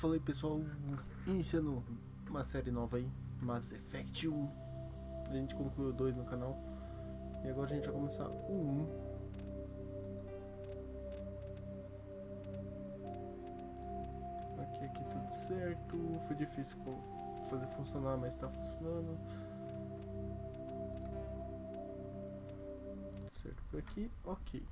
Fala aí pessoal, iniciando uma série nova aí, Mass Effect 1. A gente concluiu o 2 no canal e agora a gente vai começar o 1. Aqui tudo certo, foi difícil fazer funcionar, mas tá funcionando. Tudo certo por aqui, ok.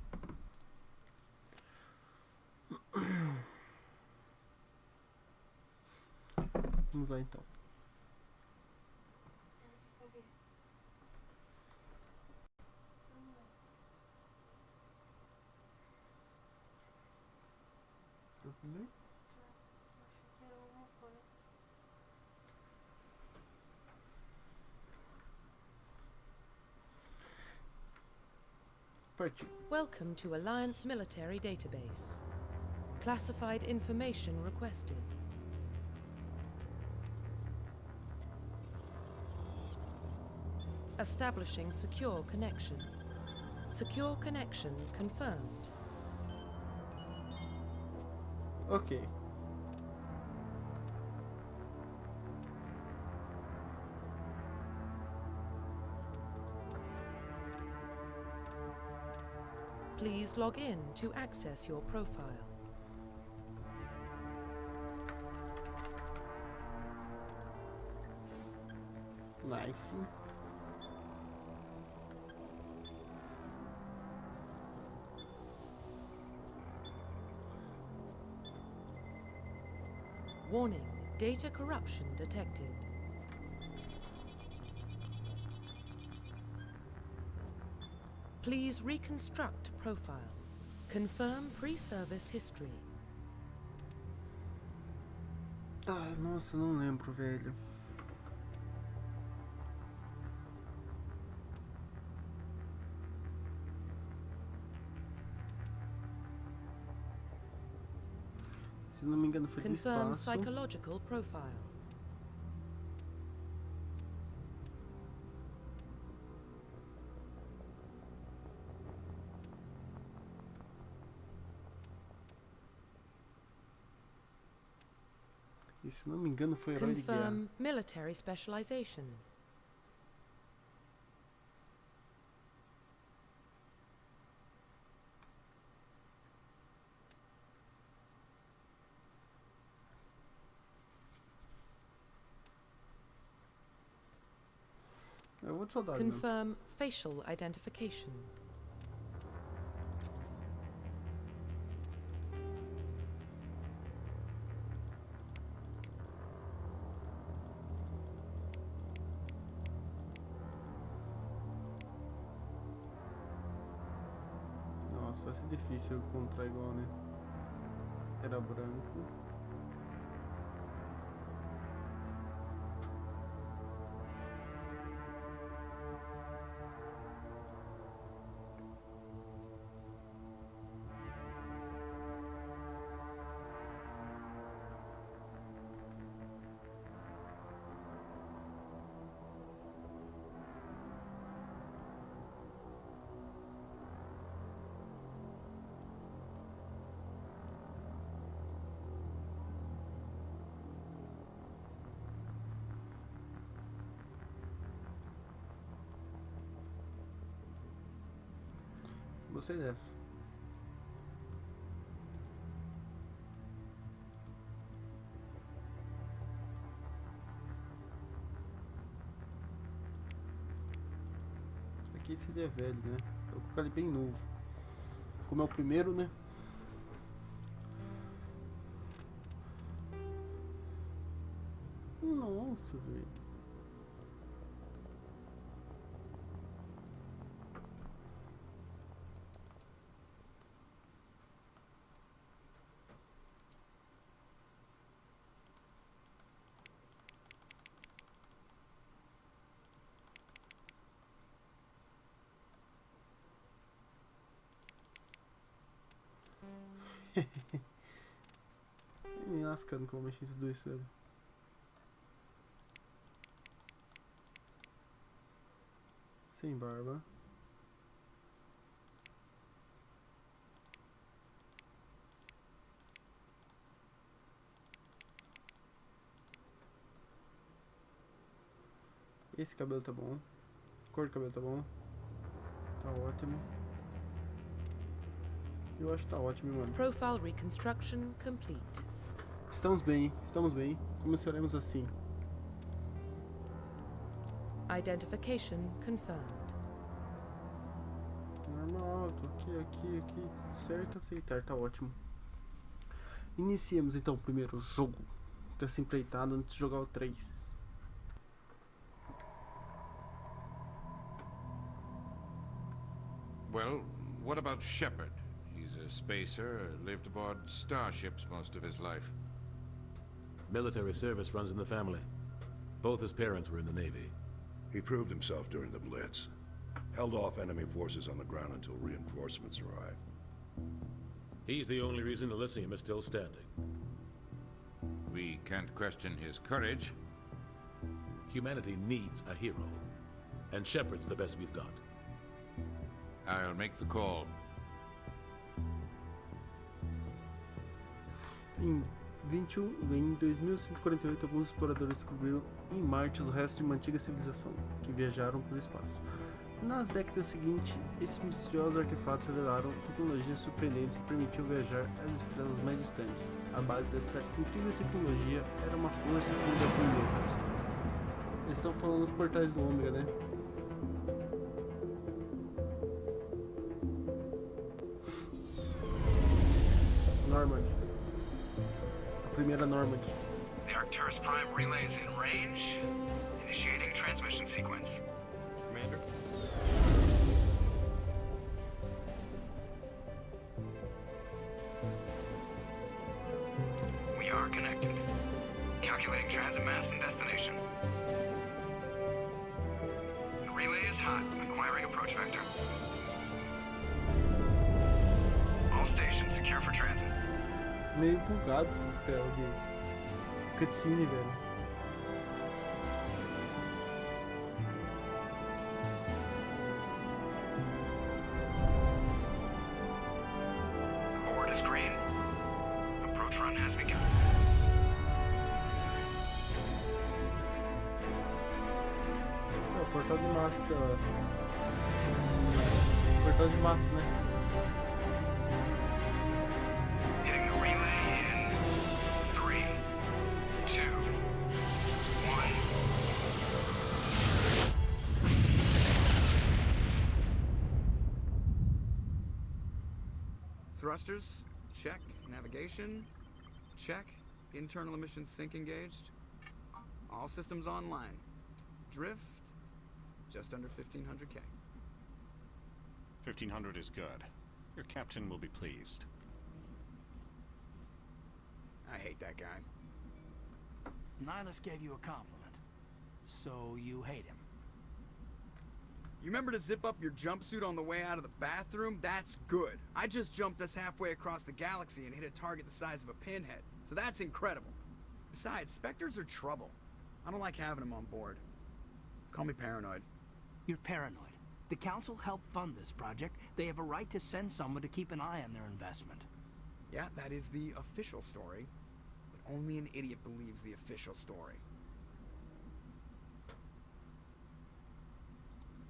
Vamos lá então. Partiu. Welcome to Alliance Military Database. Classified information requested. Establishing secure connection. Secure connection confirmed. Ok. Please log in to access your profile. Nice. Warning, data corruption detected. Please reconstruct profile. Confirm pre-service history. Tá, nossa, não lembro, velho. Se não me engano foi do Confirm espaço. psychological profile. E se não me engano foi herói de guerra. Confirm military specialization. É outro soldado, né? Confirm facial identification. Nossa, vai ser difícil encontrar igual, né? Era branco. Gostei dessa. Aqui seria velho, né? Eu vou colocar ele bem novo. Como é o primeiro, né? Nossa, velho. Me lascando como mexer em tudo isso, velho. Sem barba. Esse cabelo tá bom. Cor de cabelo tá bom. Tá ótimo. Eu acho que tá ótimo, mano. Profile reconstruction complete. Estamos bem, estamos bem. Começaremos assim. Identification confirmed. Normal, tô aqui. Certo, aceitar, tá ótimo. Iniciemos então o primeiro jogo dessa empreitada antes de jogar o 3. Well, what about Shepard? He's a spacer, lived aboard starships most of his life. Military service runs in the family. Both his parents were in the Navy. He proved himself during the Blitz. Held off enemy forces on the ground until reinforcements arrived. He's the only reason Elysium is still standing. We can't question his courage. Humanity needs a hero. And Shepard's the best we've got. I'll make the call. Em 2148, alguns exploradores descobriram em Marte o resto de uma antiga civilização, que viajaram pelo espaço. Nas décadas seguintes, esses misteriosos artefatos revelaram tecnologias surpreendentes que permitiam viajar às estrelas mais distantes. A base desta incrível tecnologia era uma força que ainda aprendeu com a história. Eles estão falando dos portais do Ômega, né? Normand. A primeira Normand. The Arcturus Prime relay is in range. Initiating transmission sequence. Commander? We are connected. Calculating transit mass and destination. The relay is hot, acquiring approach vector. All stations secure for transit. Meio bugado esse sistema de cutscene, velho. Board is green. Approach run has begun. É o portal de massa portal de massa, né? Hitting the relay in 3, 2, 1. Thrusters, check. Navigation, check. Internal emissions sync engaged. All systems online. Drift, just under 1500 K. 1500 is good. Your captain will be pleased. I hate that guy. Nihilus gave you a compliment, so you hate him. You remember to zip up your jumpsuit on the way out of the bathroom? That's good. I just jumped us halfway across the galaxy and hit a target the size of a pinhead, so that's incredible. Besides, Spectres are trouble. I don't like having them on board. Call me paranoid. You're paranoid. The Council helped fund this project. They have a right to send someone to keep an eye on their investment. Yeah, that is the official story. But only an idiot believes the official story.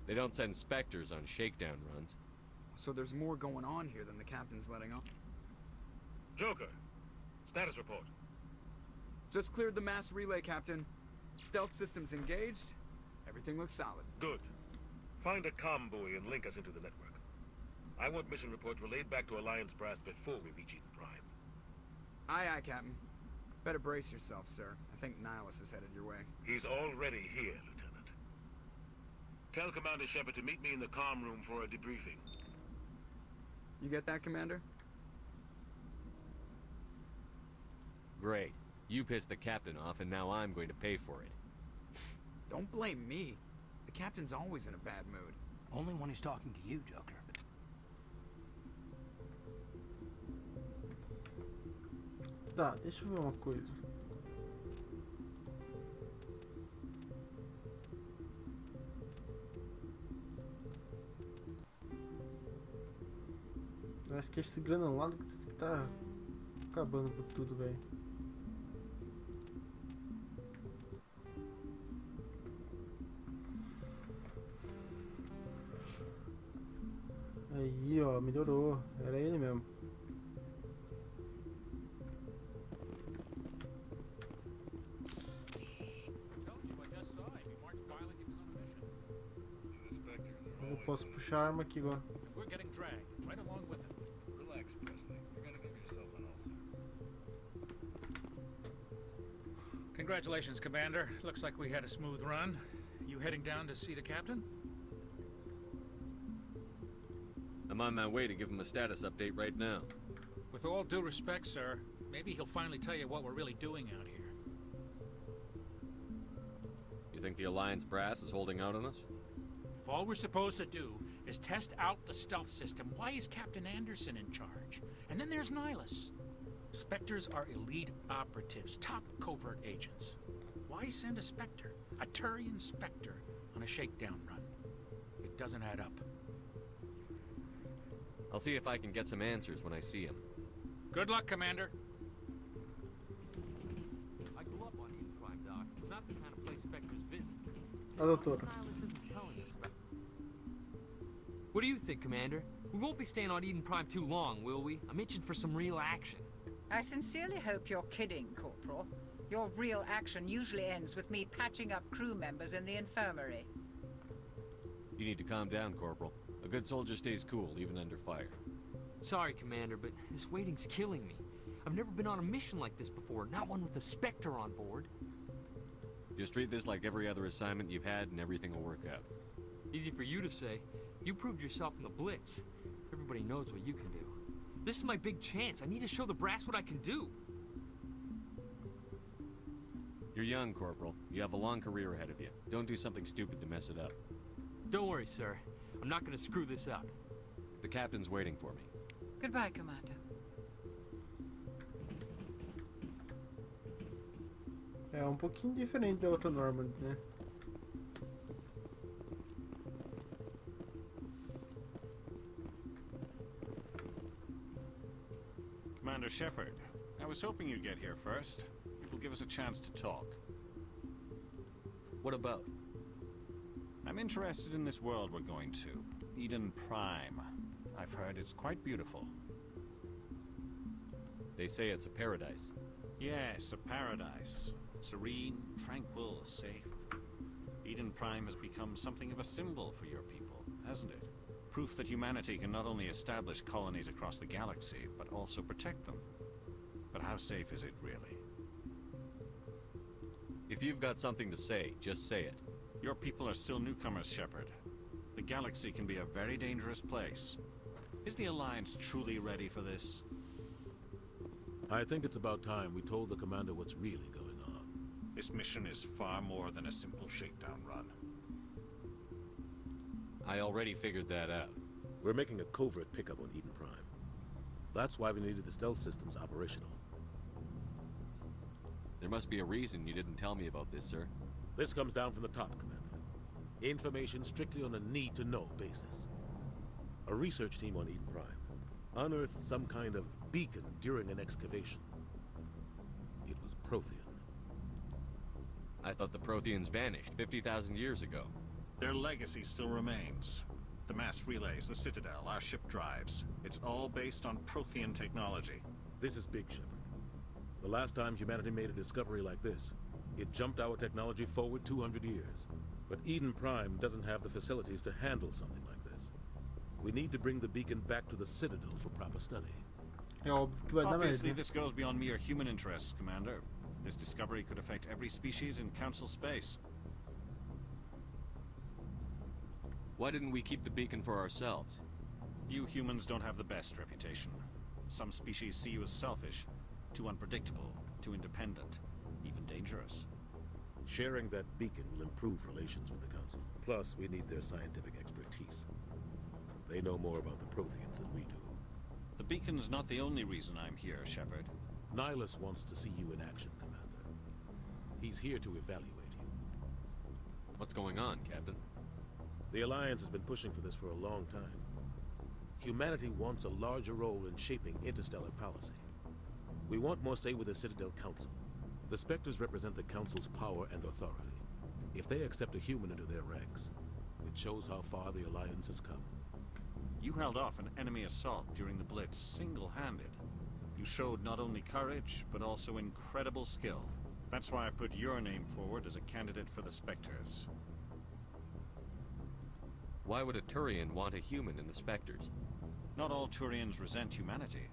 They don't send Spectres on shakedown runs. So there's more going on here than the captain's letting on. Joker, status report. Just cleared the mass relay, Captain. Stealth systems engaged. Everything looks solid. Good. Find a comm buoy and link us into the network. I want mission reports relayed back to Alliance brass before we reach Ethan Prime. Aye, aye, Captain. Better brace yourself, sir. I think Nihilus is headed your way. He's already here, Lieutenant. Tell Commander Shepard to meet me in the comm room for a debriefing. You get that, Commander? Great. You pissed the captain off, and now I'm going to pay for it. Don't blame me. The captain's always in a bad mood. Only when he's talking to you, Joker. Tá, deixa eu ver uma coisa. Eu acho que esse granulado que tá acabando com tudo, velho. ó, melhorou. Era ele mesmo. Eu posso puxar a arma aqui agora. We're getting dragged right along with it. Relax, Presley. You're gonna give yourself an ulcer. Congratulations, Commander. Looks like we had a smooth run. You heading down to see the captain? I'm on my way to give him a status update right now. With all due respect, sir, maybe he'll finally tell you what we're really doing out here. You think the Alliance brass is holding out on us? If all we're supposed to do is test out the stealth system, why is Captain Anderson in charge? And then there's Nihilus. Spectres are elite operatives, top covert agents. Why send a Spectre, a Turian Spectre, on a shakedown run? It doesn't add up. I'll see if I can get some answers when I see him. Good luck, Commander. I grew up on Eden Prime, Doc. It's not the kind of place Spectres visit. A doutora. What do you think, Commander? We won't be staying on Eden Prime too long, will we? I'm itching for some real action. I sincerely hope you're kidding, Corporal. Your real action usually ends with me patching up crew members in the infirmary. You need to calm down, Corporal. A good soldier stays cool, even under fire. Sorry, Commander, but this waiting's killing me. I've never been on a mission like this before, not one with a Spectre on board. Just treat this like every other assignment you've had and everything will work out. Easy for you to say. You proved yourself in the Blitz. Everybody knows what you can do. This is my big chance. I need to show the brass what I can do. You're young, Corporal. You have a long career ahead of you. Don't do something stupid to mess it up. Don't worry, sir. I'm not gonna screw this up. The captain's waiting for me. Goodbye, Commander. É um pouquinho diferente da outra Normandy, né? Commander Shepard, I was hoping you'd get here first. It will give us a chance to talk. What about? I'm interested in this world we're going to. Eden Prime. I've heard it's quite beautiful. They say it's a paradise. Yes, a paradise. Serene, tranquil, safe. Eden Prime has become something of a symbol for your people, hasn't it? Proof that humanity can not only establish colonies across the galaxy, but also protect them. But how safe is it, really? If you've got something to say, just say it. Your people are still newcomers, Shepard. The galaxy can be a very dangerous place. Is the Alliance truly ready for this? I think it's about time we told the Commander what's really going on. This mission is far more than a simple shakedown run. I already figured that out. We're making a covert pickup on Eden Prime. That's why we needed the stealth systems operational. There must be a reason you didn't tell me about this, sir. This comes down from the top, Commander. Information strictly on a need-to-know basis. A research team on Eden Prime unearthed some kind of beacon during an excavation. It was Prothean. I thought the Protheans vanished 50,000 years ago. Their legacy still remains. The mass relays, the Citadel, our ship drives. It's all based on Prothean technology. This is big, Shepard. The last time humanity made a discovery like this, it jumped our technology forward 200 years. But Eden Prime doesn't have the facilities to handle something like this. We need to bring the beacon back to the Citadel for proper study. Obviously, this goes beyond mere human interests, Commander. This discovery could affect every species in Council space. Why didn't we keep the beacon for ourselves? You humans don't have the best reputation. Some species see you as selfish, too unpredictable, too independent, even dangerous. Sharing that beacon will improve relations with the Council. Plus, we need their scientific expertise. They know more about the Protheans than we do. The beacon's not the only reason I'm here, Shepard. Nihilus wants to see you in action, Commander. He's here to evaluate you. What's going on, Captain? The Alliance has been pushing for this for a long time. Humanity wants a larger role in shaping interstellar policy. We want more say with the Citadel Council. The Spectres represent the Council's power and authority. If they accept a human into their ranks, it shows how far the Alliance has come. You held off an enemy assault during the Blitz single-handed. You showed not only courage, but also incredible skill. That's why I put your name forward as a candidate for the Spectres. Why would a Turian want a human in the Spectres? Not all Turians resent humanity.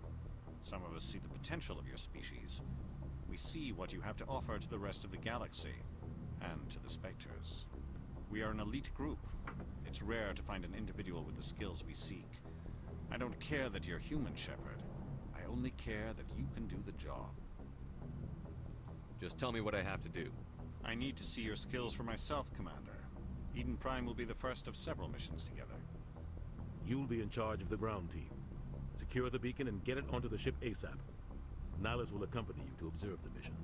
Some of us see the potential of your species. We see what you have to offer to the rest of the galaxy, and to the Spectres. We are an elite group. It's rare to find an individual with the skills we seek. I don't care that you're human, Shepard. I only care that you can do the job. Just tell me what I have to do. I need to see your skills for myself, Commander. Eden Prime will be the first of several missions together. You'll be in charge of the ground team. Secure the beacon and get it onto the ship ASAP. Nihilus will accompany you to observe the mission.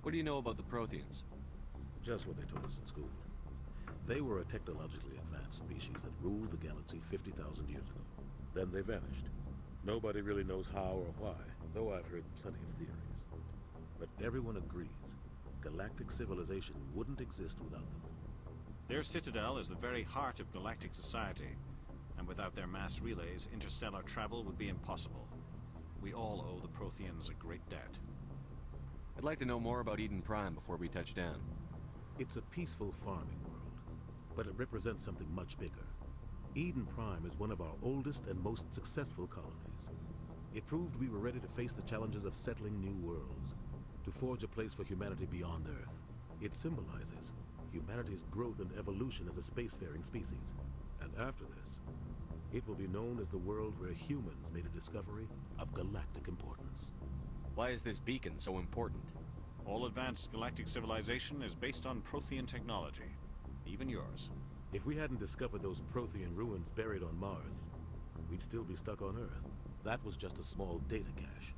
What do you know about the Protheans? Just what they told us in school. They were a technologically advanced species that ruled the galaxy 50,000 years ago. Then they vanished. Nobody really knows how or why, though I've heard plenty of theories. But everyone agrees, galactic civilization wouldn't exist without them. Their citadel is the very heart of galactic society, and without their mass relays, interstellar travel would be impossible. We all owe the Protheans a great debt. I'd like to know more about Eden Prime before we touch down. It's a peaceful farming world, but it represents something much bigger. Eden Prime is one of our oldest and most successful colonies. It proved we were ready to face the challenges of settling new worlds, to forge a place for humanity beyond Earth. It symbolizes humanity's growth and evolution as a spacefaring species. And after this, it will be known as the world where humans made a discovery of galactic importance. Why is this beacon so important? All advanced galactic civilization is based on Prothean technology, even yours. If we hadn't discovered those Prothean ruins buried on Mars, we'd still be stuck on Earth. That was just a small data cache.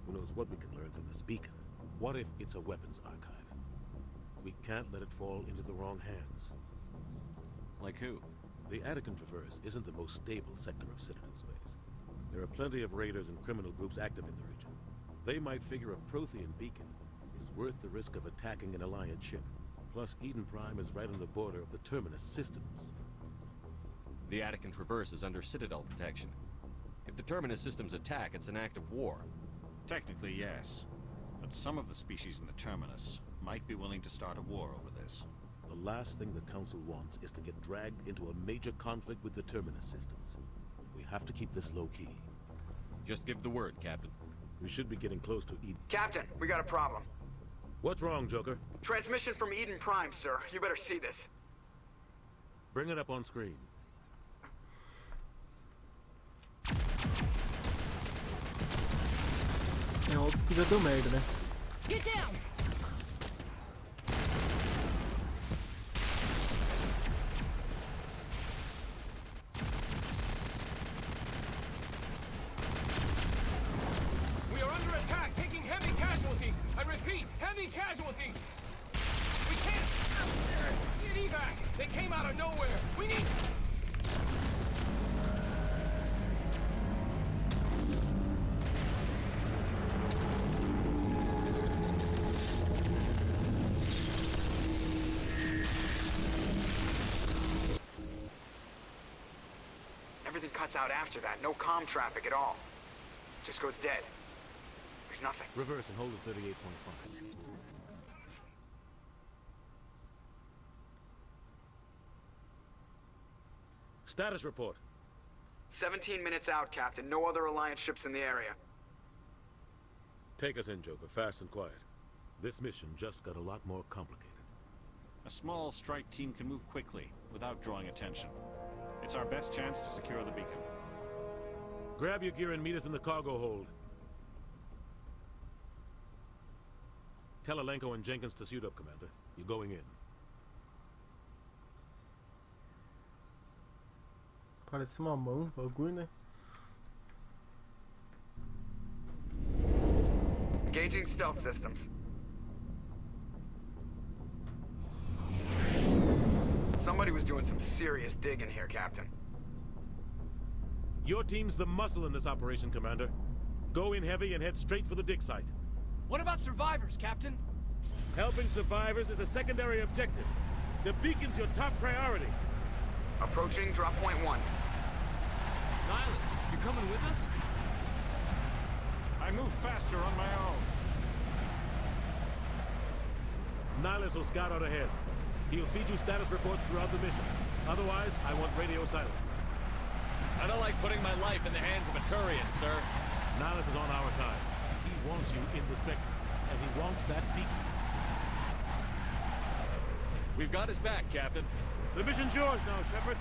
Who knows what we can learn from this beacon? What if it's a weapons archive? We can't let it fall into the wrong hands. Like who? The Attican Traverse isn't the most stable sector of Citadel space. There are plenty of raiders and criminal groups active in the region. They might figure a Prothean beacon is worth the risk of attacking an Alliance ship. Plus, Eden Prime is right on the border of the Terminus systems. The Attican Traverse is under Citadel protection. If the Terminus systems attack, it's an act of war. Technically, yes. But some of the species in the Terminus might be willing to start a war over this. The last thing the Council wants is to get dragged into a major conflict with the Terminus systems. We have to keep this low-key. Just give the word, Captain. We should be getting close to Eden. Captain, we got a problem. What's wrong, Joker? Transmission from Eden Prime, sir. You better see this. Bring it up on screen. É óbvio que já deu merda, né? Get down! We are under attack, taking heavy casualties. I repeat, heavy casualties. We can't. Need evac. They came out of nowhere. We need. Everything cuts out after that. No comm traffic at all. Just goes dead. There's nothing. Reverse and hold at 38.5. Status report. 17 minutes out, Captain. No other Alliance ships in the area. Take us in, Joker, fast and quiet. This mission just got a lot more complicated. A small strike team can move quickly, without drawing attention. It's our best chance to secure the beacon. Grab your gear and meet us in the cargo hold. Tell Alenko and Jenkins to suit up, Commander. You're going in. Parece uma mão, bagulho, né? Engaging stealth systems. Somebody was doing some serious digging here, Captain. Your team's the muscle in this operation, Commander. Go in heavy and head straight for the dig site. What about survivors, Captain? Helping survivors is a secondary objective. The beacon's your top priority. Approaching drop point 1. Nihilus, you coming with us? I move faster on my own. Nihilus will scout out ahead. He'll feed you status reports throughout the mission. Otherwise, I want radio silence. I don't like putting my life in the hands of a Turian, sir. Nihilus is on our side. He wants you in the Spectres, and he wants that beacon. We've got his back, Captain. The mission's yours now, Shepard.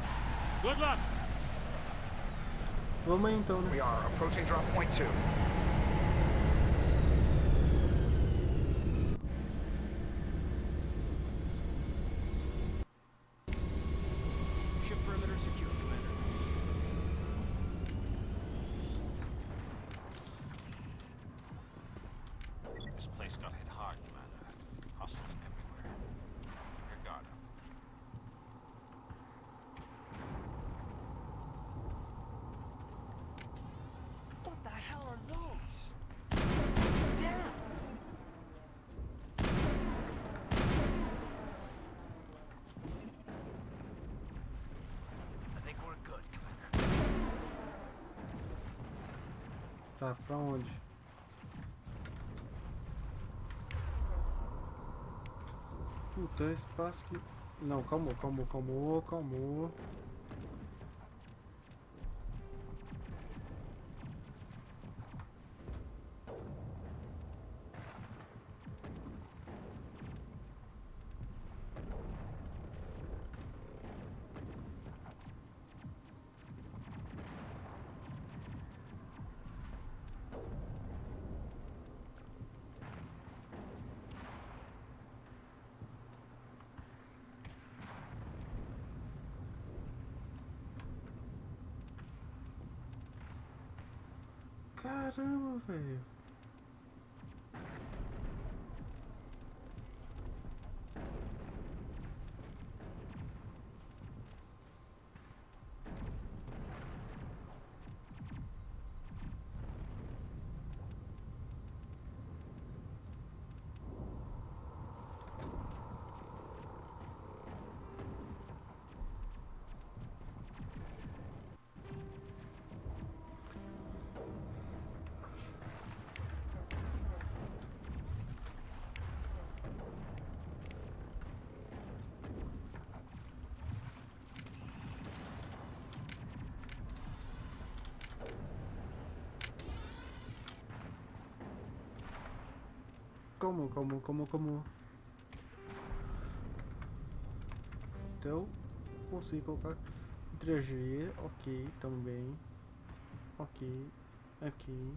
Good luck! Vamos aí então, né? We are approaching drop point 2. Ship perimeter secure, Commander. This place got hit hard, Commander. Hostiles everywhere. Keep your guard up. What the hell are those? Damn! I think we're good, Commander. Tá, pra onde? Puta, é espaço que... Não, calmou. Caramba, velho. Como? Então, consigo colocar 3G, ok, também. Ok, aqui.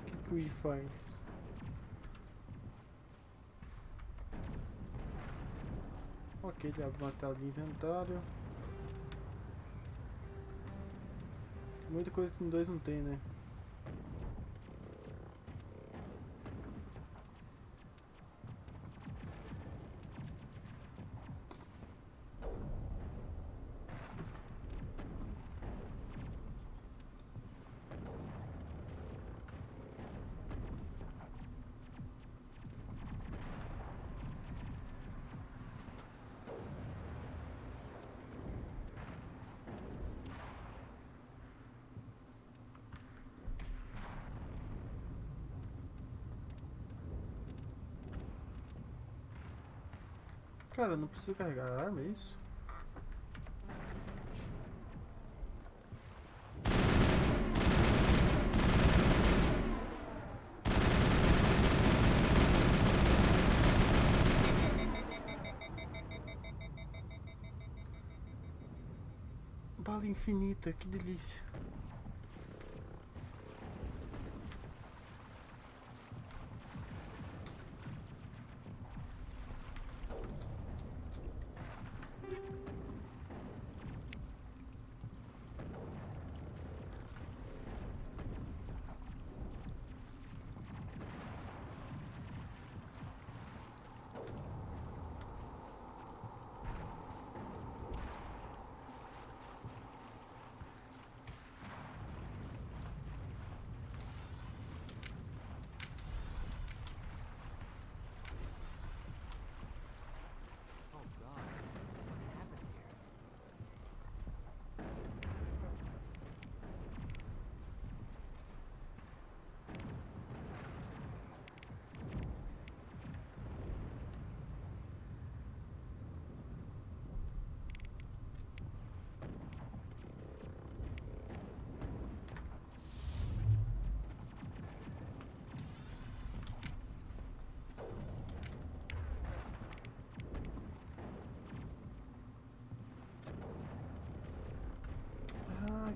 O que o I faz? Ok, ele abre uma tela de inventário. Muita coisa que no 2 não tem, né? Cara, não preciso carregar a arma, é isso? Bala infinita, que delícia.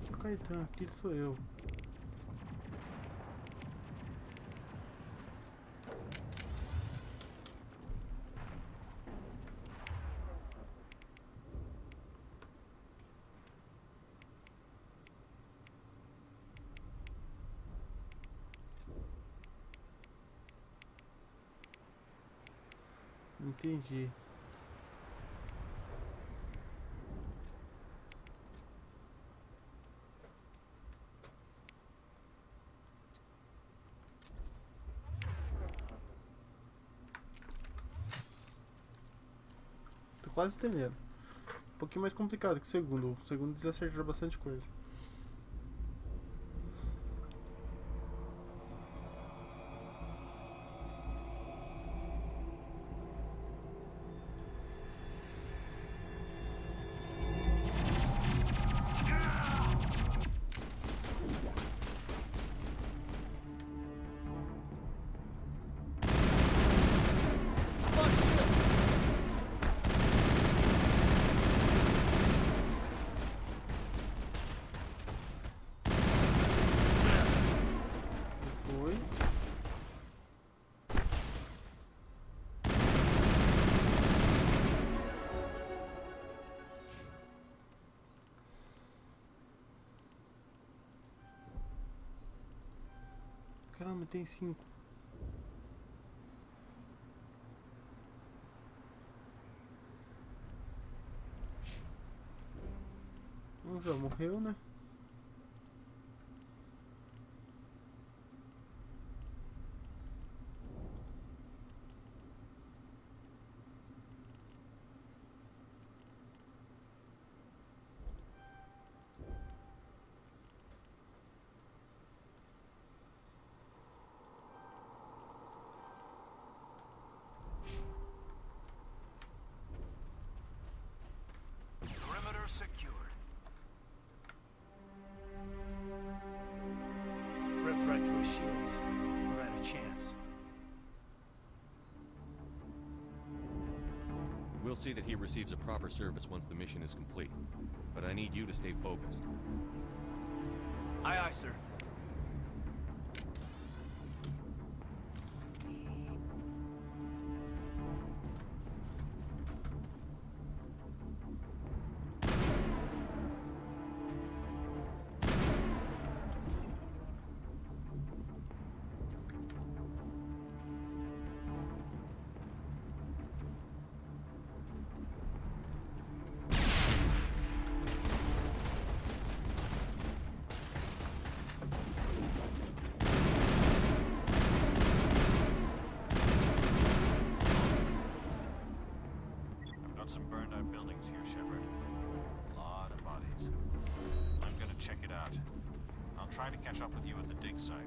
Aqui o Caetano, aqui sou eu. Entendi. Tô quase entendendo. Um pouquinho mais complicado que o segundo. O segundo desacertou bastante coisa. Foi. Caramba, tem 5. Um já morreu, né? Perimeter secured. Rip right through his shields. We're at a chance. We'll see that he receives a proper service once the mission is complete. But I need you to stay focused. Aye, aye, sir. Got some burned out buildings here, Shepard. A lot of bodies. I'm gonna check it out. I'll try to catch up with you at the dig site.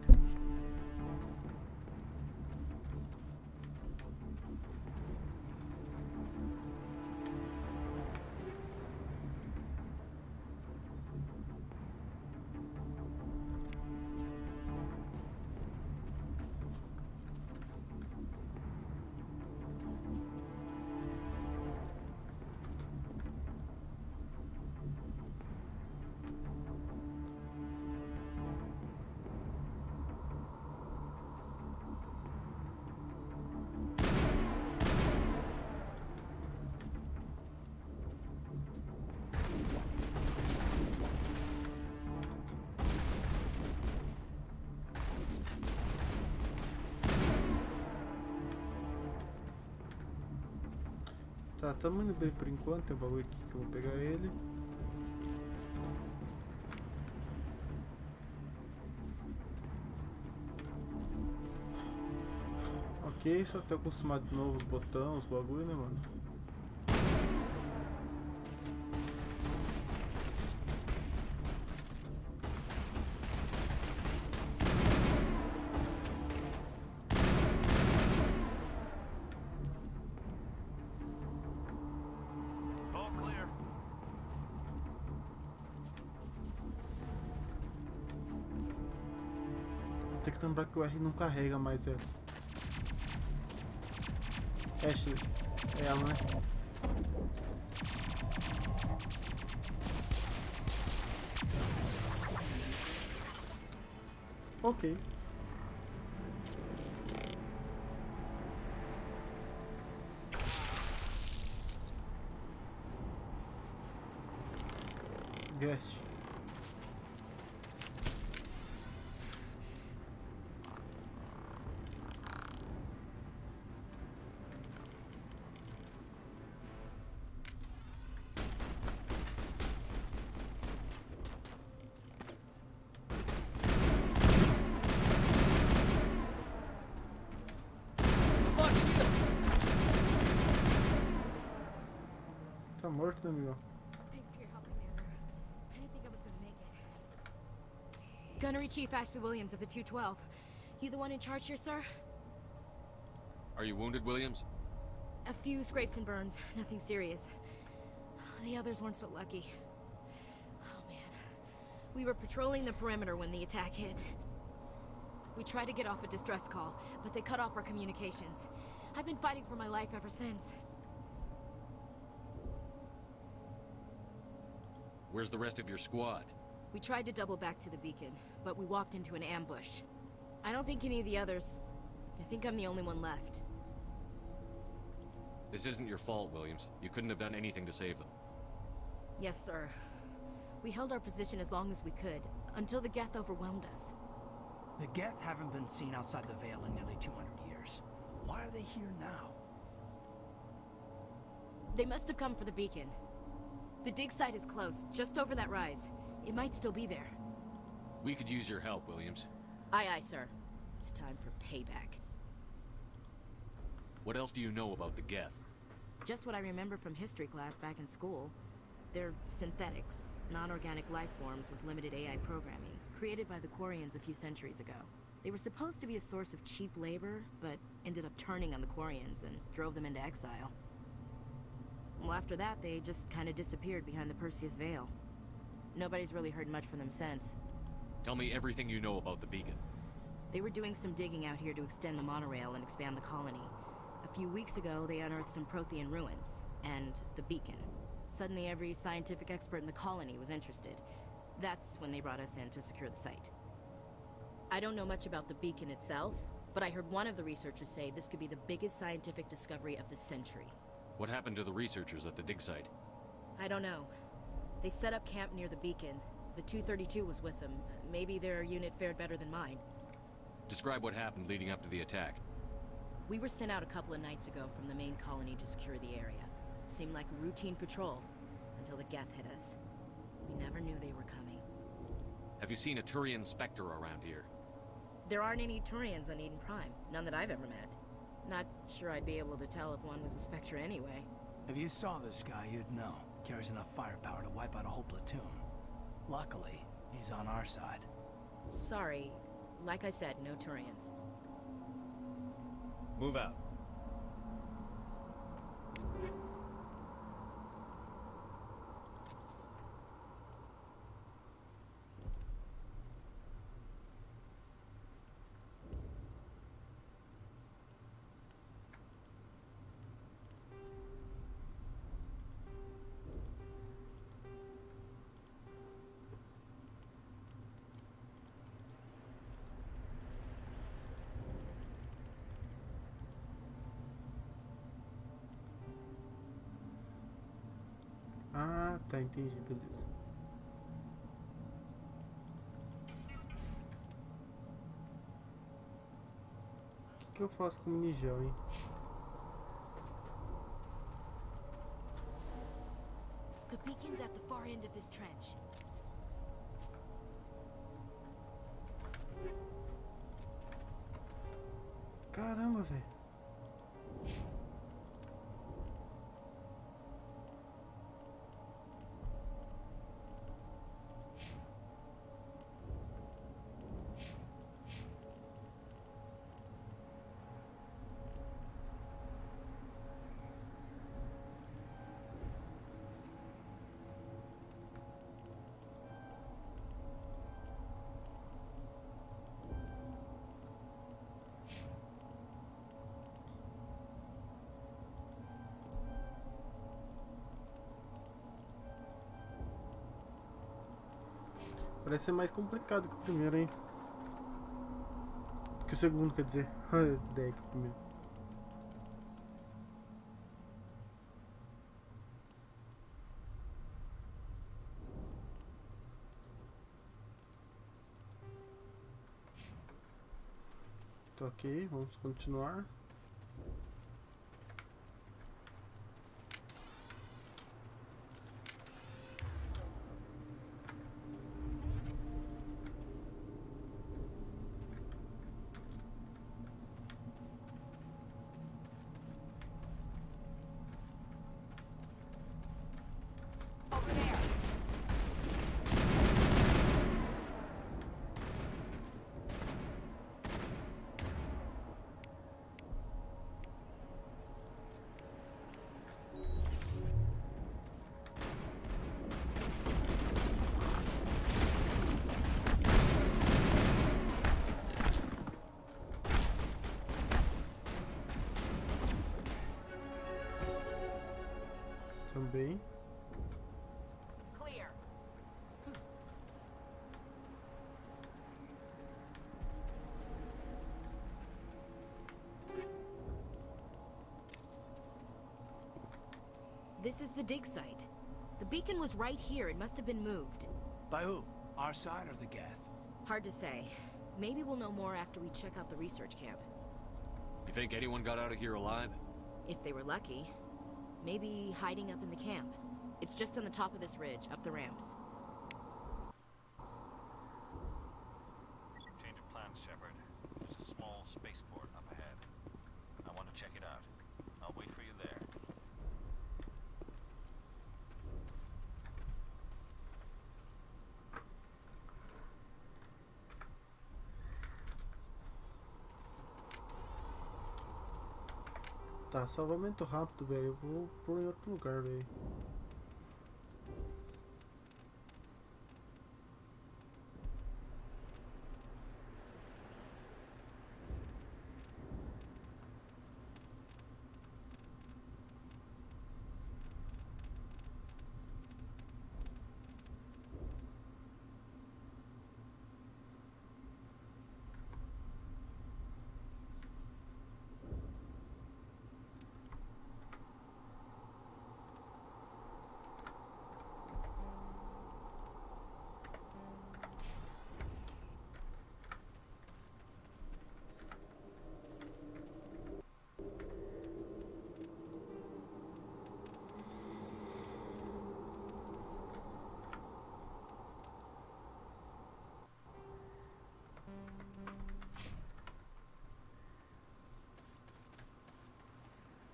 Tá, tamo indo bem por enquanto. Tem um bagulho aqui que eu vou pegar ele. Ok, só ter acostumado de novo os botões, os bagulho, né, mano? All clear. Tem que lembrar que o R não carrega mais ela. Ashley, é ela, né? Ok. Guest. Tá morto, amigo. Thanks for your help, Commander. I didn't think I was gonna make it. Gunnery Chief Ashley Williams of the 212. You the one in charge here, sir? Are you wounded, Williams? A few scrapes and burns, nothing serious. The others weren't so lucky. Oh man. We were patrolling the perimeter when the attack hit. We tried to get off a distress call, but they cut off our communications. I've been fighting for my life ever since. Where's the rest of your squad? We tried to double back to the beacon, but we walked into an ambush. I don't think any of the others... I think I'm the only one left. This isn't your fault, Williams. You couldn't have done anything to save them. Yes, sir. We held our position as long as we could, until the Geth overwhelmed us. The Geth haven't been seen outside the Veil in nearly 200 years. Why are they here now? They must have come for the beacon. The dig site is close, just over that rise. It might still be there. We could use your help, Williams. Aye, aye, sir. It's time for payback. What else do you know about the Geth? Just what I remember from history class back in school. They're synthetics, non-organic life forms with limited AI programming, created by the Quarians a few centuries ago. They were supposed to be a source of cheap labor, but ended up turning on the Quarians and drove them into exile. Well, after that, they just kind of disappeared behind the Perseus Veil. Nobody's really heard much from them since. Tell me everything you know about the beacon. They were doing some digging out here to extend the monorail and expand the colony. A few weeks ago, they unearthed some Prothean ruins, and the beacon. Suddenly, every scientific expert in the colony was interested. That's when they brought us in to secure the site. I don't know much about the beacon itself, but I heard one of the researchers say this could be the biggest scientific discovery of the century. What happened to the researchers at the dig site? I don't know. They set up camp near the beacon. The 232 was with them. Maybe their unit fared better than mine. Describe what happened leading up to the attack. We were sent out a couple of nights ago from the main colony to secure the area. Seemed like a routine patrol, until the Geth hit us. We never knew they were coming. Have you seen a Turian Spectre around here? There aren't any Turians on Eden Prime. None that I've ever met. Not sure I'd be able to tell if one was a Spectre anyway. If you saw this guy, you'd know. Carries enough firepower to wipe out a whole platoon. Luckily, he's on our side. Sorry. Like I said, no Turians. Move out. Ah, tá, entendi, beleza. O que eu faço com o minigel, hein? The beacon's at the far end of this trench. Caramba, velho. Parece ser mais complicado que o primeiro, hein? Que o segundo quer dizer. Olha essa ideia aqui primeiro. Tá ok, vamos continuar. Também. Clear. This is the dig site. The beacon was right here. It must have been moved. By who? Our side or the Geth? Hard to say. Maybe we'll know more after we check out the research camp. You think anyone got out of here alive? If they were lucky. Maybe hiding up in the camp. It's just on the top of this ridge, up the ramps. Change of plans, Shepard. There's a small spaceport up ahead. I want to check it out. I'll wait for you there. Tá, salvamento rápido, velho. Eu vou pôr em outro lugar, velho.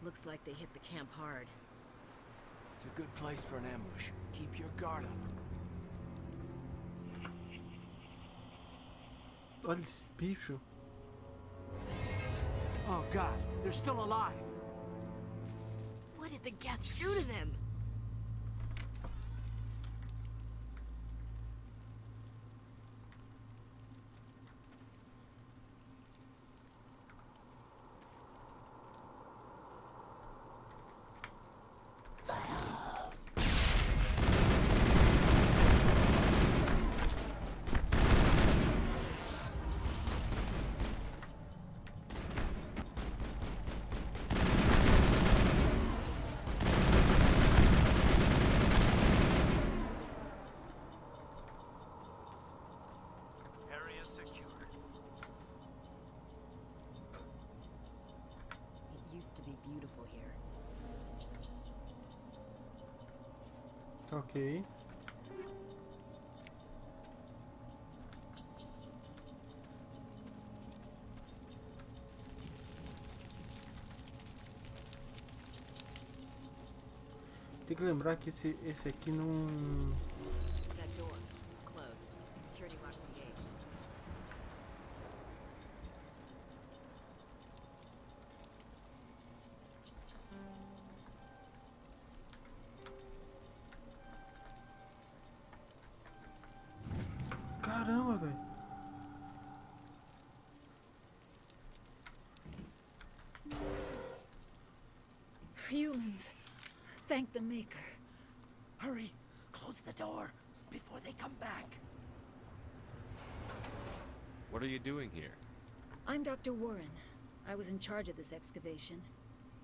Looks like they hit the camp hard. It's a good place for an ambush. Keep your guard up. Olha esse bicho. Oh God, they're still alive. What did the Geth do to them? Used to be beautiful here. Tá ok. Tem que lembrar que esse aqui não... That door, it's closed. Security lock's engaged. Caramba, velho. Humans. Thank the Maker. Hurry! Close the door before they come back. What are you doing here? I'm Dr. Warren. I was in charge of this excavation.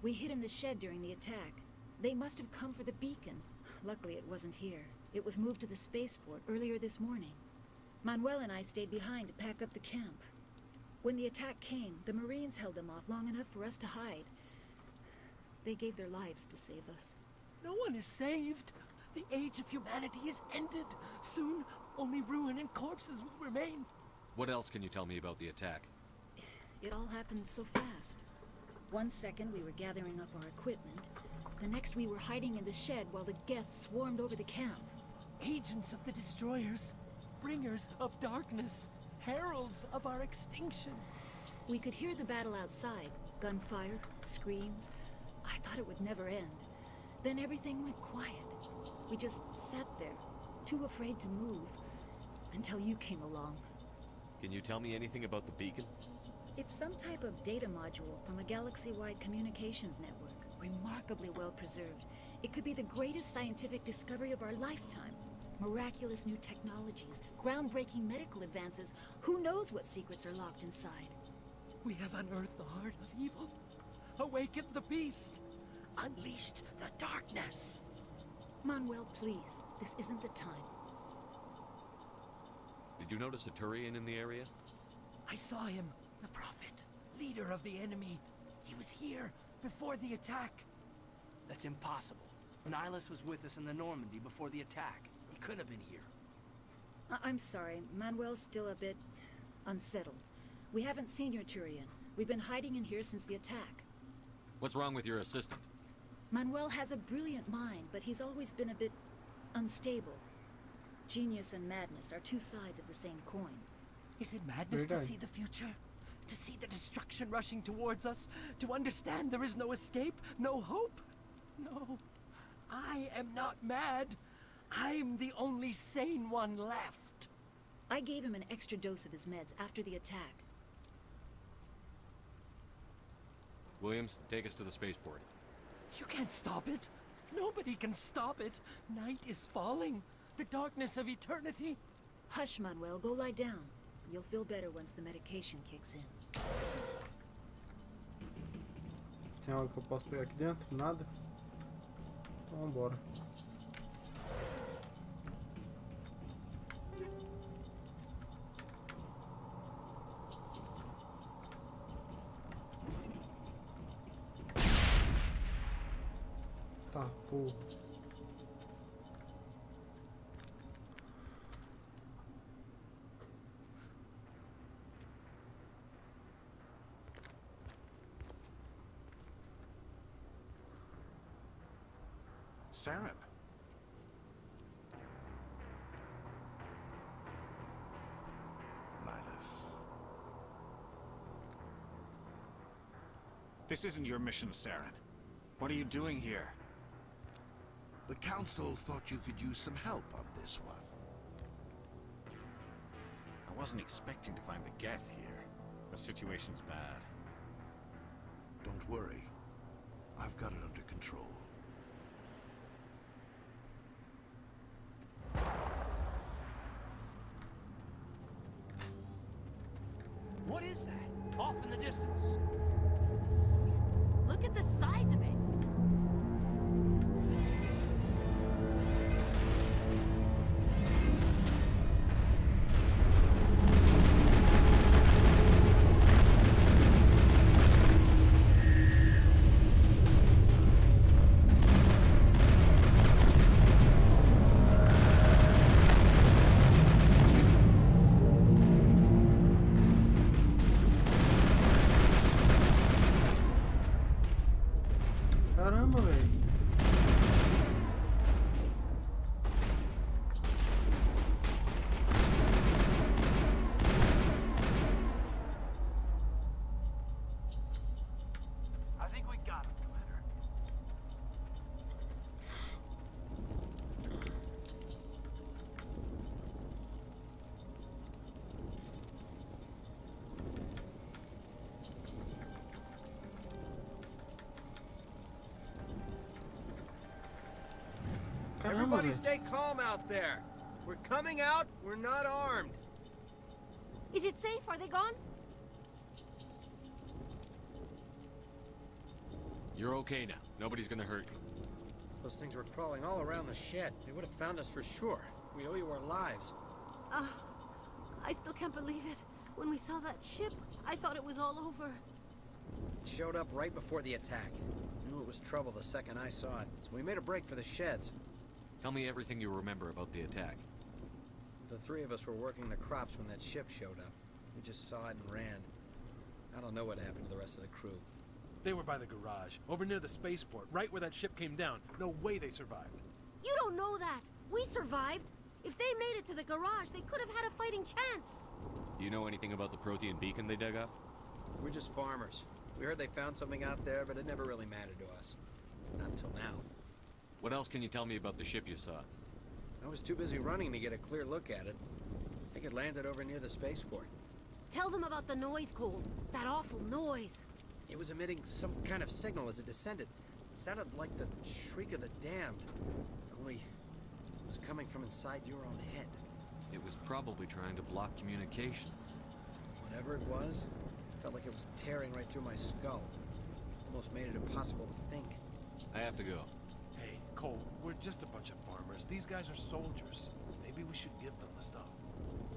We hid in the shed during the attack. They must have come for the beacon. Luckily, it wasn't here. It was moved to the spaceport earlier this morning. Manuel and I stayed behind to pack up the camp. When the attack came, the Marines held them off long enough for us to hide. They gave their lives to save us. No one is saved. The age of humanity is ended. Soon, only ruin and corpses will remain. What else can you tell me about the attack? It all happened so fast. 1 second we were gathering up our equipment. The next we were hiding in the shed while the Geths swarmed over the camp. Agents of the destroyers, bringers of darkness, heralds of our extinction. We could hear the battle outside. Gunfire, screams. I thought it would never end. Then everything went quiet. We just sat there, too afraid to move, until you came along. Can you tell me anything about the beacon? It's some type of data module from a galaxy-wide communications network, remarkably well preserved. It could be the greatest scientific discovery of our lifetime. Miraculous new technologies, groundbreaking medical advances. Who knows what secrets are locked inside? We have unearthed the heart of evil, awakened the beast, unleashed the darkness. Manuel, please, this isn't the time. Did you notice a Turian in the area? I saw him, the Prophet, leader of the enemy. He was here before the attack. That's impossible. Nihilus was with us in the Normandy before the attack. He couldn't have been here. I'm sorry, Manuel's still a bit unsettled. We haven't seen your Turian. We've been hiding in here since the attack. What's wrong with your assistant? Manuel has a brilliant mind, but he's always been a bit unstable. Genius and madness are two sides of the same coin. Is it madness to see the future? To see the destruction rushing towards us? To understand there is no escape? No hope? No. I am not mad. I'm the only sane one left. I gave him an extra dose of his meds after the attack. Williams, take us to the spaceport. You can't stop it. Nobody can stop it. Night is falling. The darkness of eternity. Hush, Manuel. Go lie down. You'll feel better once the medication kicks in. Tem algo que eu posso pegar aqui dentro? Nada? Então vambora. Tá, pô. Saren. Nihilus. This isn't your mission, Saren. What are you doing here? The Council thought you could use some help on this one. I wasn't expecting to find the Geth here. The situation's bad. Don't worry. I've got it under control. What is that? Off in the distance. Look at the size of it. Caramba, velho. I think we got him, Commander. Caramba, Everybody velho. stay calm out there. We're coming out, we're not armed. Is it safe? Are they gone? You're okay now. Nobody's gonna hurt you. Those things were crawling all around the shed. They would have found us for sure. We owe you our lives. I still can't believe it. When we saw that ship, I thought it was all over. It showed up right before the attack. Knew it was trouble the second I saw it, so we made a break for the sheds. Tell me everything you remember about the attack. The three of us were working the crops when that ship showed up. We just saw it and ran. I don't know what happened to the rest of the crew. They were by the garage, over near the spaceport, right where that ship came down. No way they survived. You don't know that. We survived. If they made it to the garage, they could have had a fighting chance. Do you know anything about the Prothean beacon they dug up? We're just farmers. We heard they found something out there, but it never really mattered to us. Not until now. What else can you tell me about the ship you saw? I was too busy running to get a clear look at it. I think it landed over near the spaceport. Tell them about the noise, Cole. That awful noise. It was emitting some kind of signal as it descended. It sounded like the shriek of the damned. Only it was coming from inside your own head. It was probably trying to block communications. Whatever it was, felt like it was tearing right through my skull. Almost made it impossible to think. I have to go. Hey, Cole, we're just a bunch of farmers. These guys are soldiers. Maybe we should give them the stuff.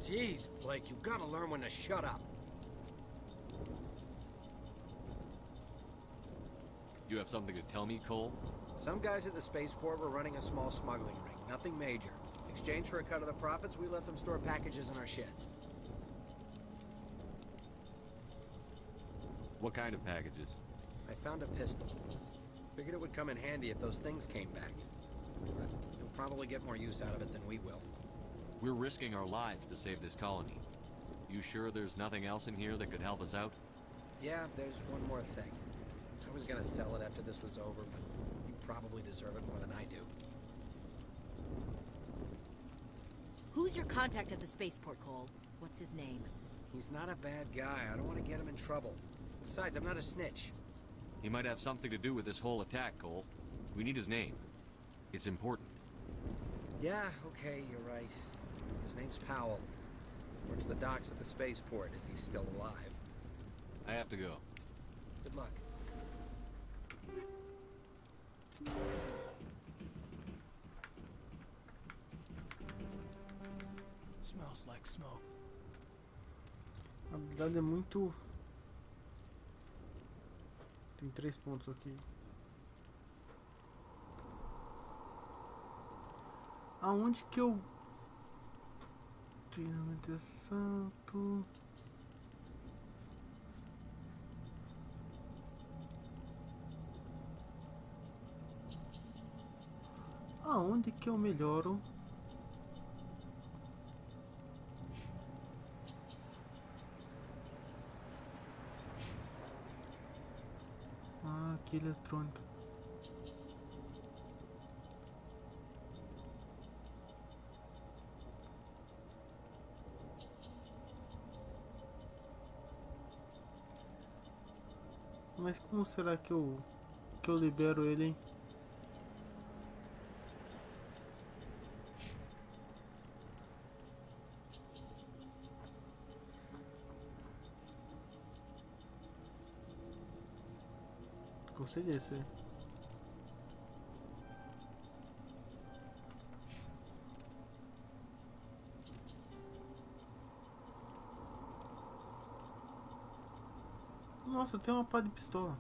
Jeez, Blake, you gotta learn when to shut up. You have something to tell me, Cole? Some guys at the spaceport were running a small smuggling ring. Nothing major. In exchange for a cut of the profits, we let them store packages in our sheds. What kind of packages? I found a pistol. Figured it would come in handy if those things came back. But you'll probably get more use out of it than we will. We're risking our lives to save this colony. You sure there's nothing else in here that could help us out? Yeah, there's one more thing. I was gonna sell it after this was over, but you probably deserve it more than I do. Who's your contact at the spaceport, Cole? What's his name? He's not a bad guy. I don't want to get him in trouble. Besides, I'm not a snitch. He might have something to do with this whole attack, Cole. We need his name. It's important. Yeah, okay, you're right. His name's Powell. Works the docks at the spaceport, if he's still alive. I have to go. Good luck. Smells like smoke. A habilidade é muito... Tem 3 pontos aqui. Aonde que eu... Treinamento de assalto... Aonde que eu melhoro? Ah, aqui eletrônica. Mas como será que eu libero ele, hein? Gostei desse, velho. Nossa, tem uma pá de pistola.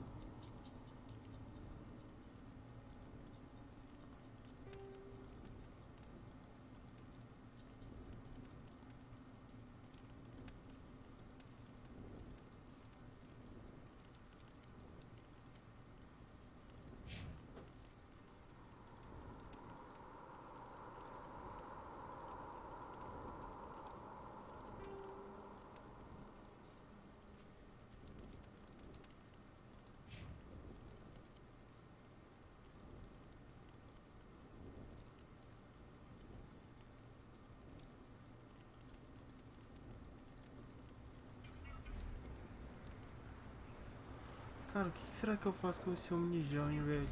Cara, o que será que eu faço com esse omnigel, hein, velho?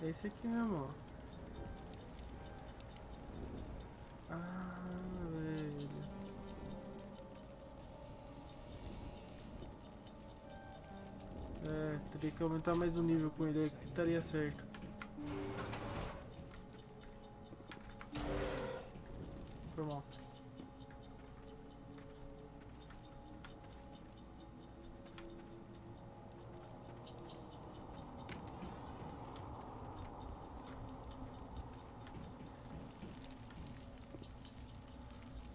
É esse aqui mesmo, ó. Ah, velho. É, teria que aumentar mais o nível com ele, que estaria certo. Foi mal.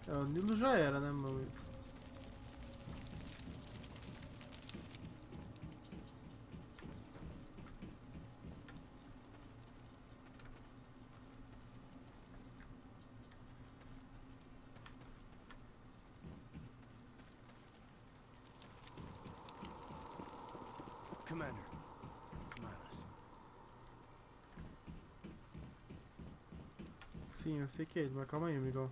É, o Nilo já era, né, meu amigo? Commander, it's Nihilus. Sim, eu sei que é ele, mas calma aí, amigão.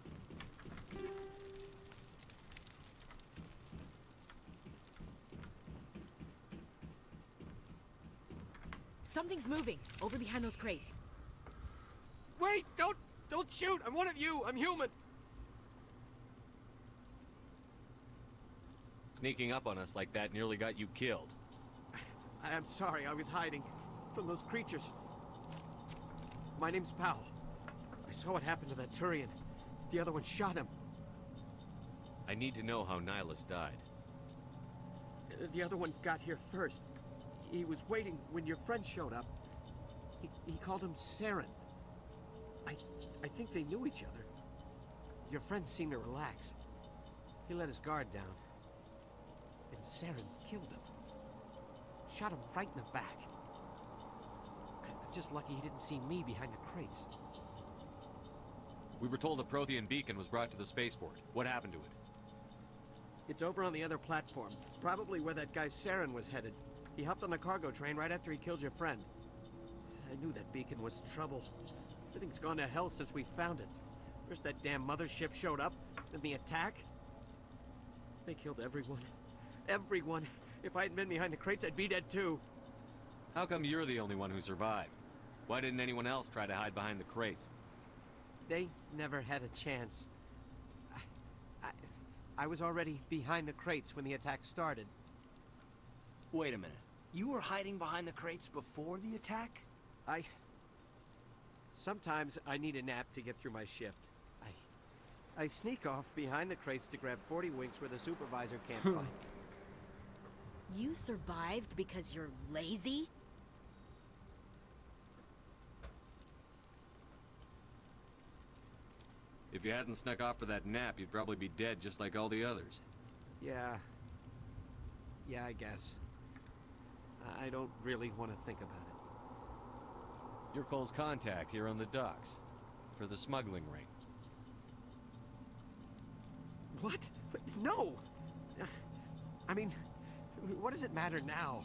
Something's moving over behind those crates. Wait! Don't shoot! I'm one of you! I'm human! Sneaking up on us like that nearly got you killed. I'm sorry, I was hiding from those creatures. My name's Powell. I saw what happened to that Turian. The other one shot him. I need to know how Nihilus died. The other one got here first. He was waiting when your friend showed up. He called him Saren. I think they knew each other. Your friend seemed to relax. He let his guard down. And Saren killed him. Shot him right in the back. I'm just lucky he didn't see me behind the crates. We were told a Prothean beacon was brought to the spaceport. What happened to it? It's over on the other platform. Probably where that guy Saren was headed. He hopped on the cargo train right after he killed your friend. I knew that beacon was trouble. Everything's gone to hell since we found it. First that damn mothership showed up, then the attack. They killed everyone. Everyone. If I hadn't been behind the crates, I'd be dead too. How come you're the only one who survived? Why didn't anyone else try to hide behind the crates? They never had a chance. I was already behind the crates when the attack started. Wait a minute. You were hiding behind the crates before the attack? Sometimes I need a nap to get through my shift. I sneak off behind the crates to grab 40 winks where the supervisor can't find me. You survived because you're lazy? If you hadn't snuck off for that nap, you'd probably be dead just like all the others. Yeah, I guess. I don't really want to think about it. You're Cole's contact here on the docks. For the smuggling ring. What? But no! I mean, what does it matter now?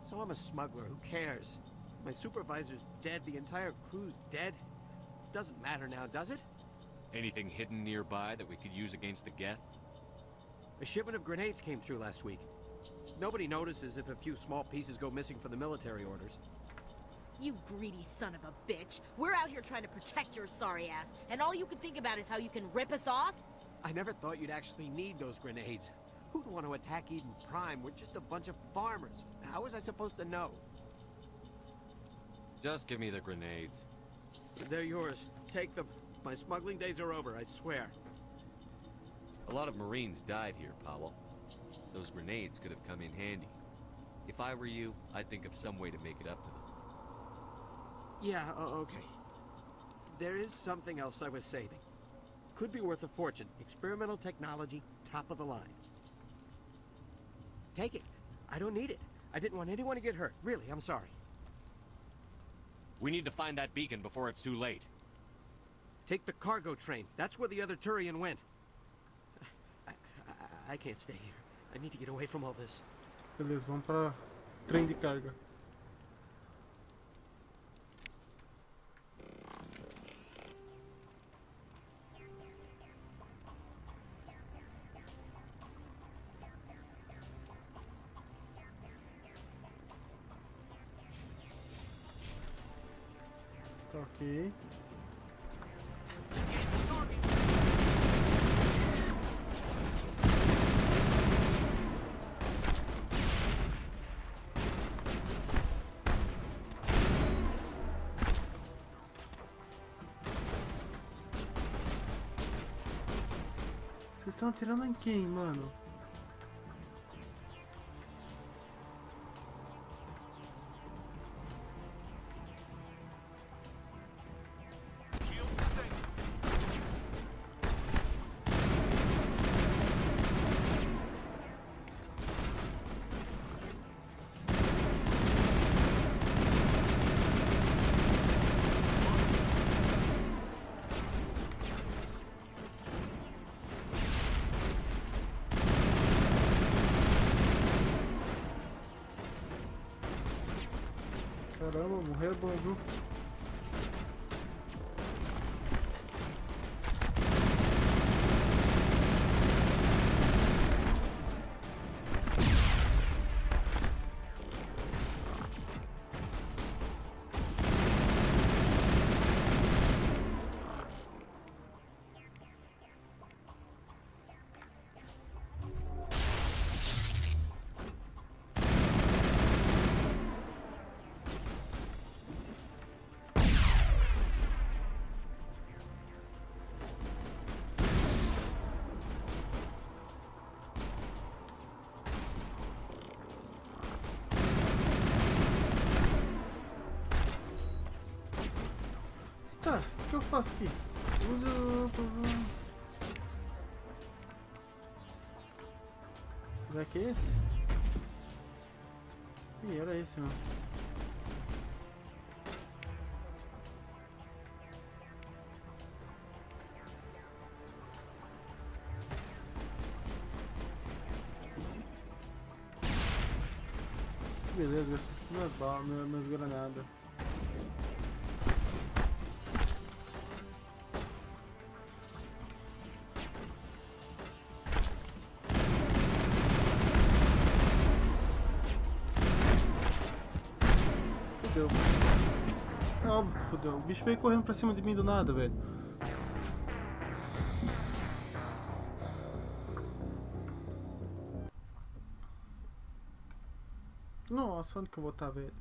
So I'm a smuggler, who cares? My supervisor's dead, the entire crew's dead. Doesn't matter now, does it? Anything hidden nearby that we could use against the Geth? A shipment of grenades came through last week. Nobody notices if a few small pieces go missing from the military orders. You greedy son of a bitch. We're out here trying to protect your sorry ass, and all you can think about is how you can rip us off? I never thought you'd actually need those grenades. Who'd want to attack Eden Prime? We're just a bunch of farmers. How was I supposed to know? Just give me the grenades. They're yours. Take them. My smuggling days are over, I swear. A lot of Marines died here, Powell. Those grenades could have come in handy. If I were you, I'd think of some way to make it up to them. Yeah, okay. There is something else I was saving. Could be worth a fortune. Experimental technology, top of the line. Take it. I don't need it. I didn't want anyone to get hurt. Really, I'm sorry. We need to find that beacon before it's too late. Take the cargo train. That's where the other Turian went. I can't stay here. I need to get away from all this. Beleza, vamos para trem de carga. Ok. Vocês estão atirando em quem, mano? Caramba, morreu bom, viu? Tá, o que eu faço aqui? Usa... Será que é esse? Ih, era esse, mano. Beleza, gastei minhas balas, minhas granadas. Fudeu. É óbvio que fudeu. O bicho veio correndo pra cima de mim do nada, velho. Nossa, onde que eu vou estar, velho?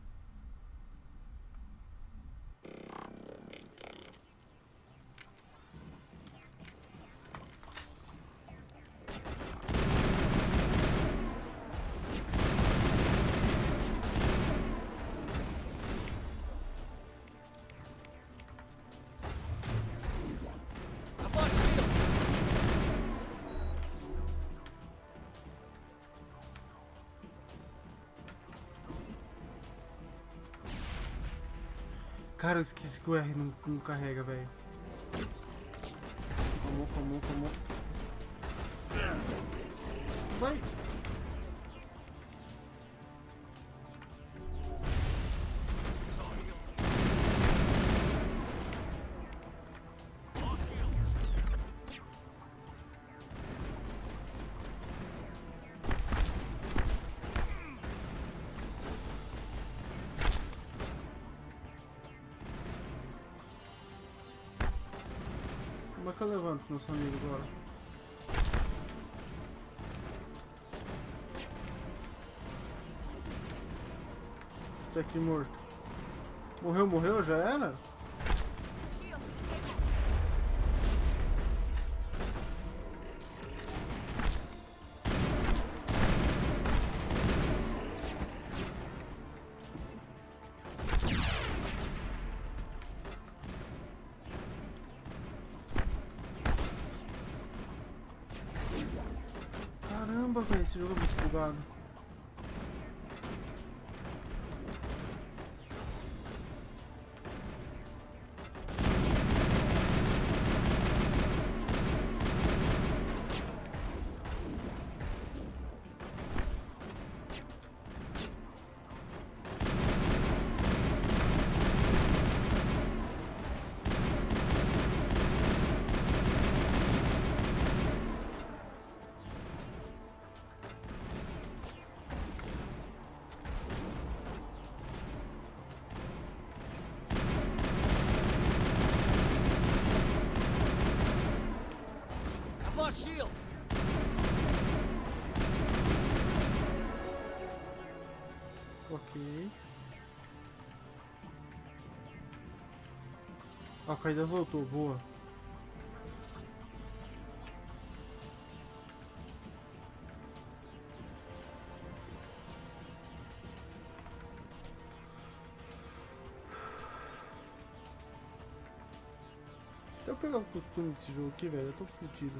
Cara, eu esqueci que o R não carrega, velho. Como. Vai! Como é que eu levanto nosso amigo agora? Tá aqui morto. Morreu? Já era? Caramba, velho, esse jogo é muito bugado. lost shields. Ok. Ó, a caída voltou, boa. Até eu pegar o costume desse jogo aqui, velho, eu tô fudido.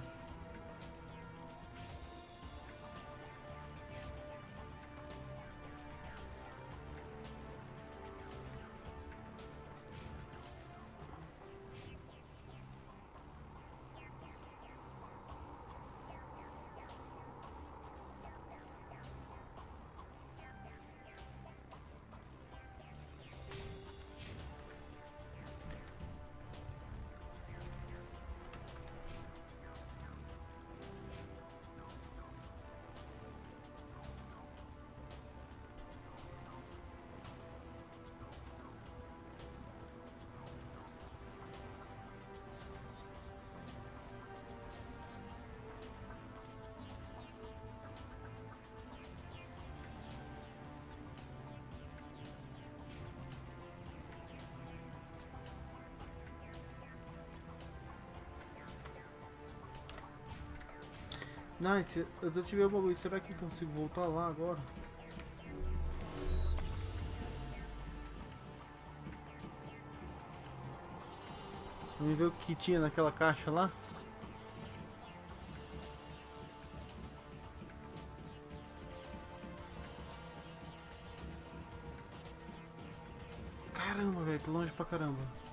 Nice, eu desativei o bagulho. Será que eu consigo voltar lá agora? Vamos ver o que tinha naquela caixa lá. Caramba, velho, tô longe pra caramba.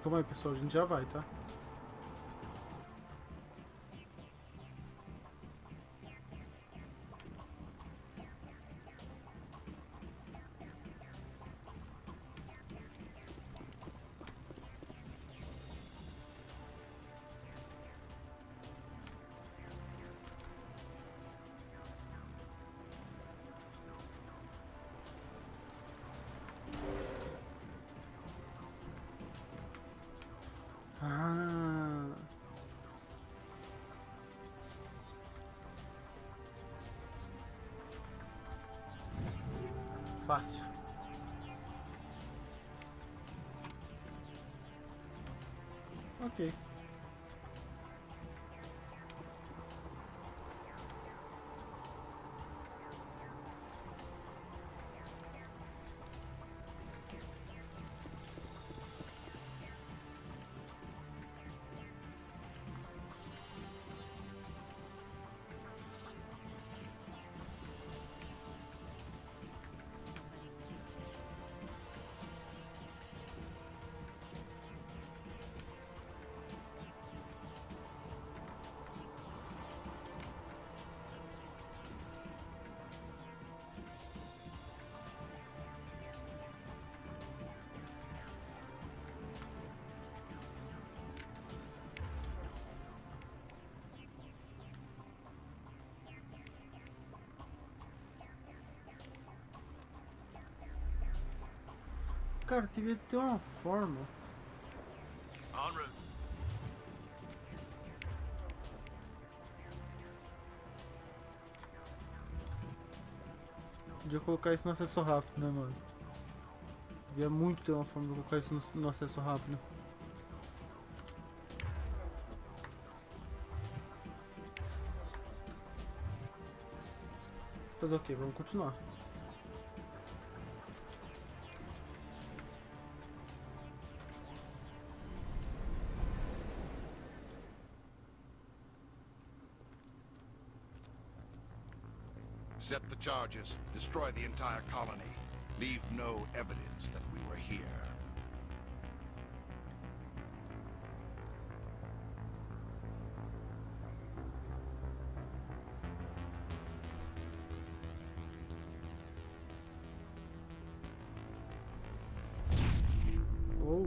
Calma aí, pessoal, a gente já vai, tá? Ah. Fácil. Ok. Cara, devia ter uma forma. En route. Podia colocar isso no acesso rápido, né, mano? Devia muito ter uma forma de colocar isso no acesso rápido. Fazer o que? Vamos continuar. Set the charges, destroy the entire colony. Leave no evidence that we were here. Oh.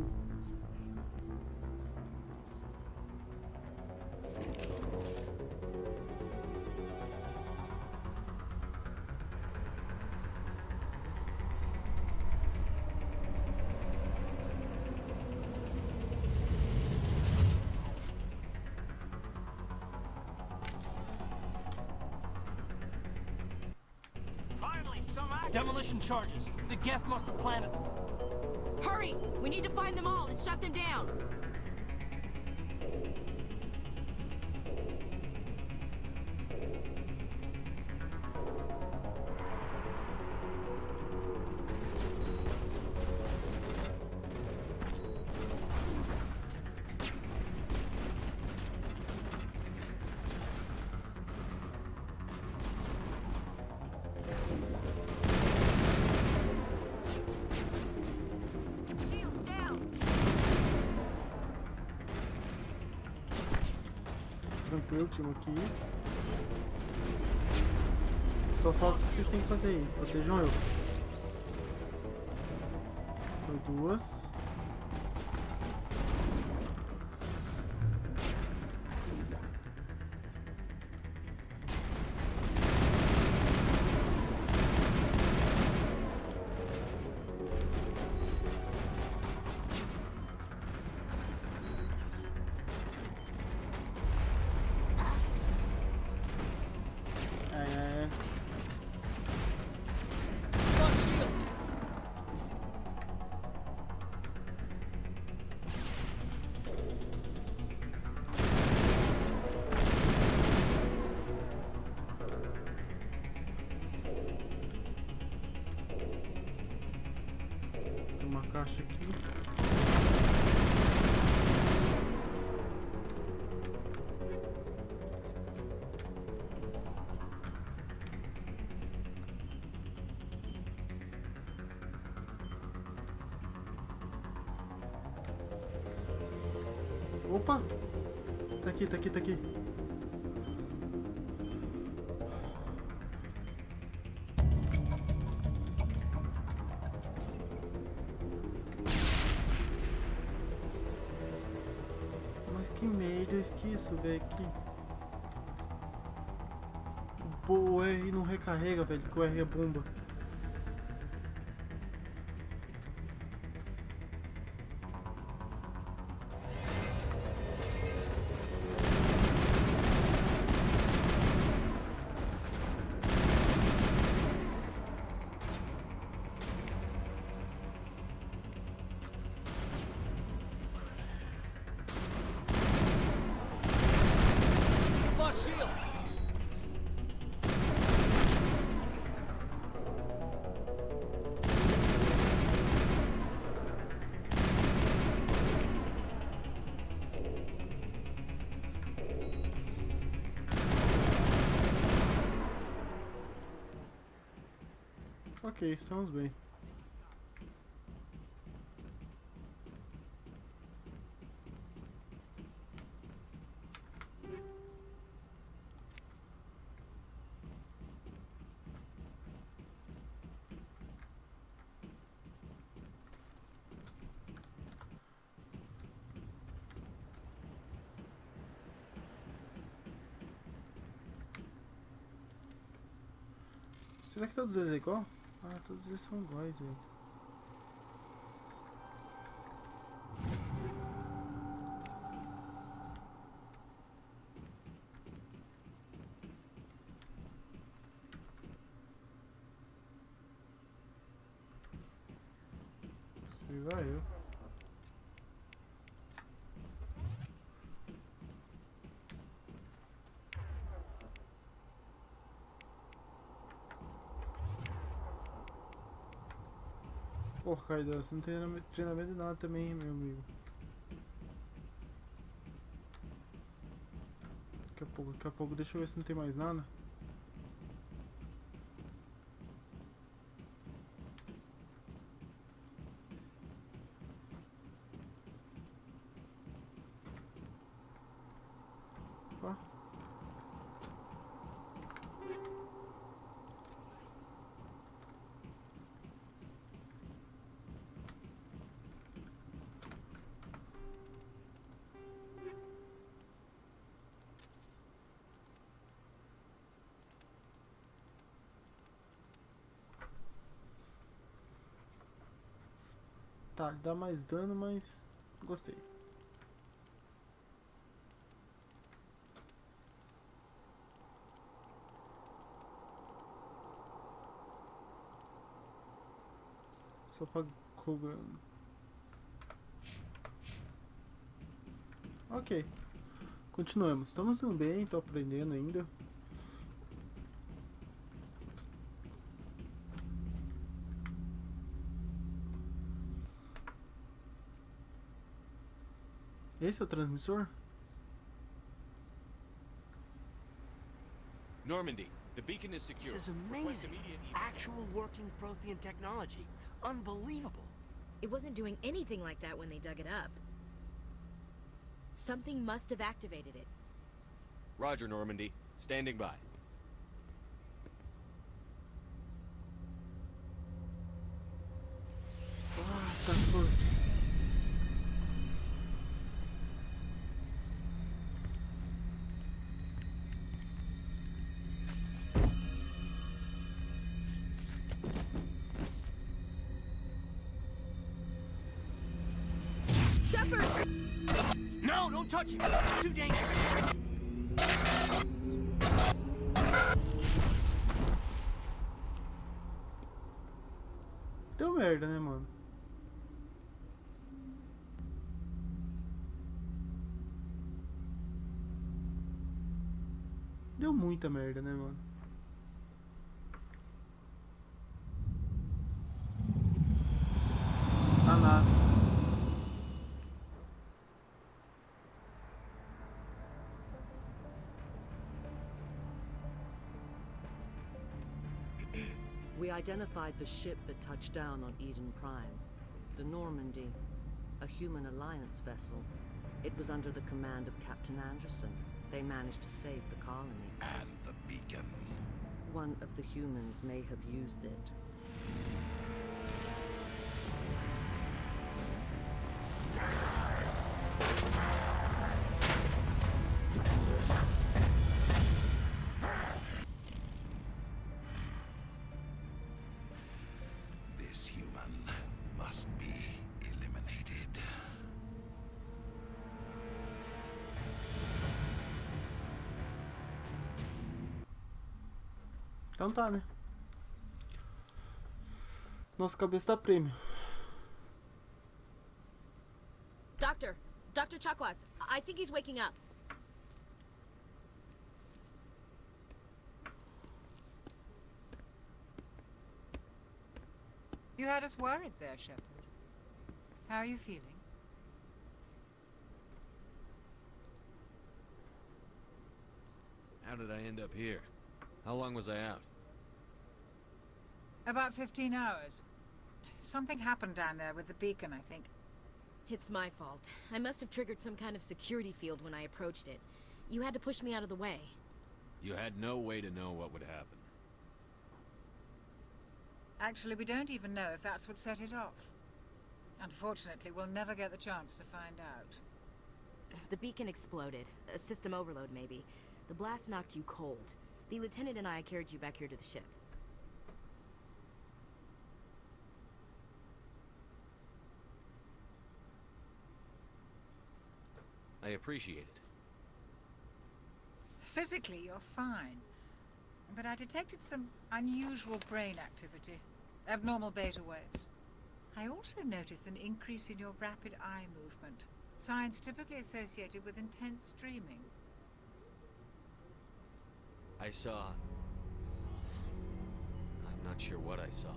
Demolition charges. The Geth must have planted them. Hurry! We need to find them all and shut them down. Tranquilo, time aqui. Só faço o que vocês têm que fazer aí. Protejam eu. Foi duas. Tem uma caixa aqui. Opa! Tá aqui, tá aqui, tá aqui. Mas que merda, eu esqueço, velho, que... O R não recarrega, velho, que o R é bomba. Ok, estamos bem. Será que todos eles é igual? Ah, todos eles são iguais, velho. Se vai eu. Porra, Kaido, você não tem treinamento de nada também, meu amigo. Daqui a pouco, deixa eu ver se não tem mais nada. Opa. Tá, dá mais dano, mas gostei. Só pagando. Ok. Continuamos. Estamos indo bem, tô aprendendo ainda. Esse é o transmissor? Normandy, the beacon is secure. This is amazing. Actual working Prothean technology. Unbelievable. It wasn't doing anything like that when they dug it up. Something must have activated it. Roger, Normandy. Standing by. Tá por... Shepard! No, don't touch it. It's too dangerous. Deu merda, né, mano? Deu muita merda, né, mano? A nave. We identified the ship that touched down on Eden Prime. The Normandy, a human alliance vessel. It was under the command of Captain Anderson. They managed to save the colony. And the beacon. One of the humans may have used it. This human must be eliminated. Então tá, né? Nossa cabeça tá prêmio. Dr. Chakwas, I think he's waking up. You had us worried there, Shepard. How are you feeling? How did I end up here? How long was I out? About 15 hours. Something happened down there with the beacon, I think. It's my fault. I must have triggered some kind of security field when I approached it. You had to push me out of the way. You had no way to know what would happen. Actually, we don't even know if that's what set it off. Unfortunately, we'll never get the chance to find out. The beacon exploded. A system overload, maybe. The blast knocked you cold. The lieutenant and I carried you back here to the ship. I appreciate it. Physically, you're fine. But I detected some unusual brain activity. Abnormal beta waves. I also noticed an increase in your rapid eye movement. Signs typically associated with intense dreaming. I saw... I'm not sure what I saw.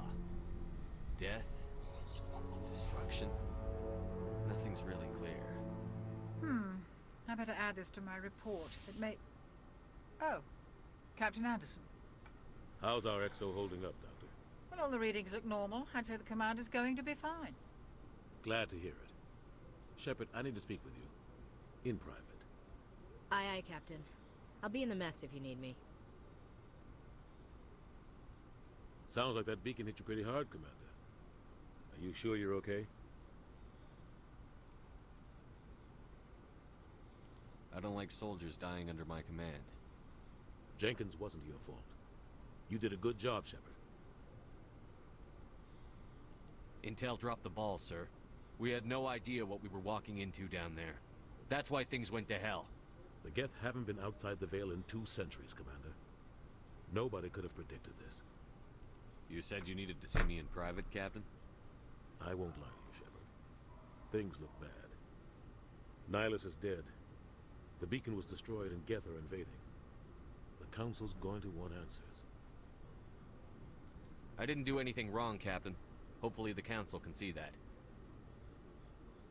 Death? Destruction? Nothing's really clear. I better add this to my report. It may... Oh, Captain Anderson. How's our XO holding up, Doctor? Well, all the readings look normal. I'd say the commander's going to be fine. Glad to hear it. Shepard, I need to speak with you. In private. Aye, aye, Captain. I'll be in the mess if you need me. Sounds like that beacon hit you pretty hard, Commander. Are you sure you're okay? I don't like soldiers dying under my command. Jenkins wasn't your fault. You did a good job, Shepard. Intel dropped the ball, sir. We had no idea what we were walking into down there. That's why things went to hell. The Geth haven't been outside the Veil in 2 centuries, Commander. Nobody could have predicted this. You said you needed to see me in private, Captain? I won't lie to you, Shepard. Things look bad. Nihilus is dead. The beacon was destroyed and Geth are invading. The Council's going to want answers. I didn't do anything wrong, Captain. Hopefully the Council can see that.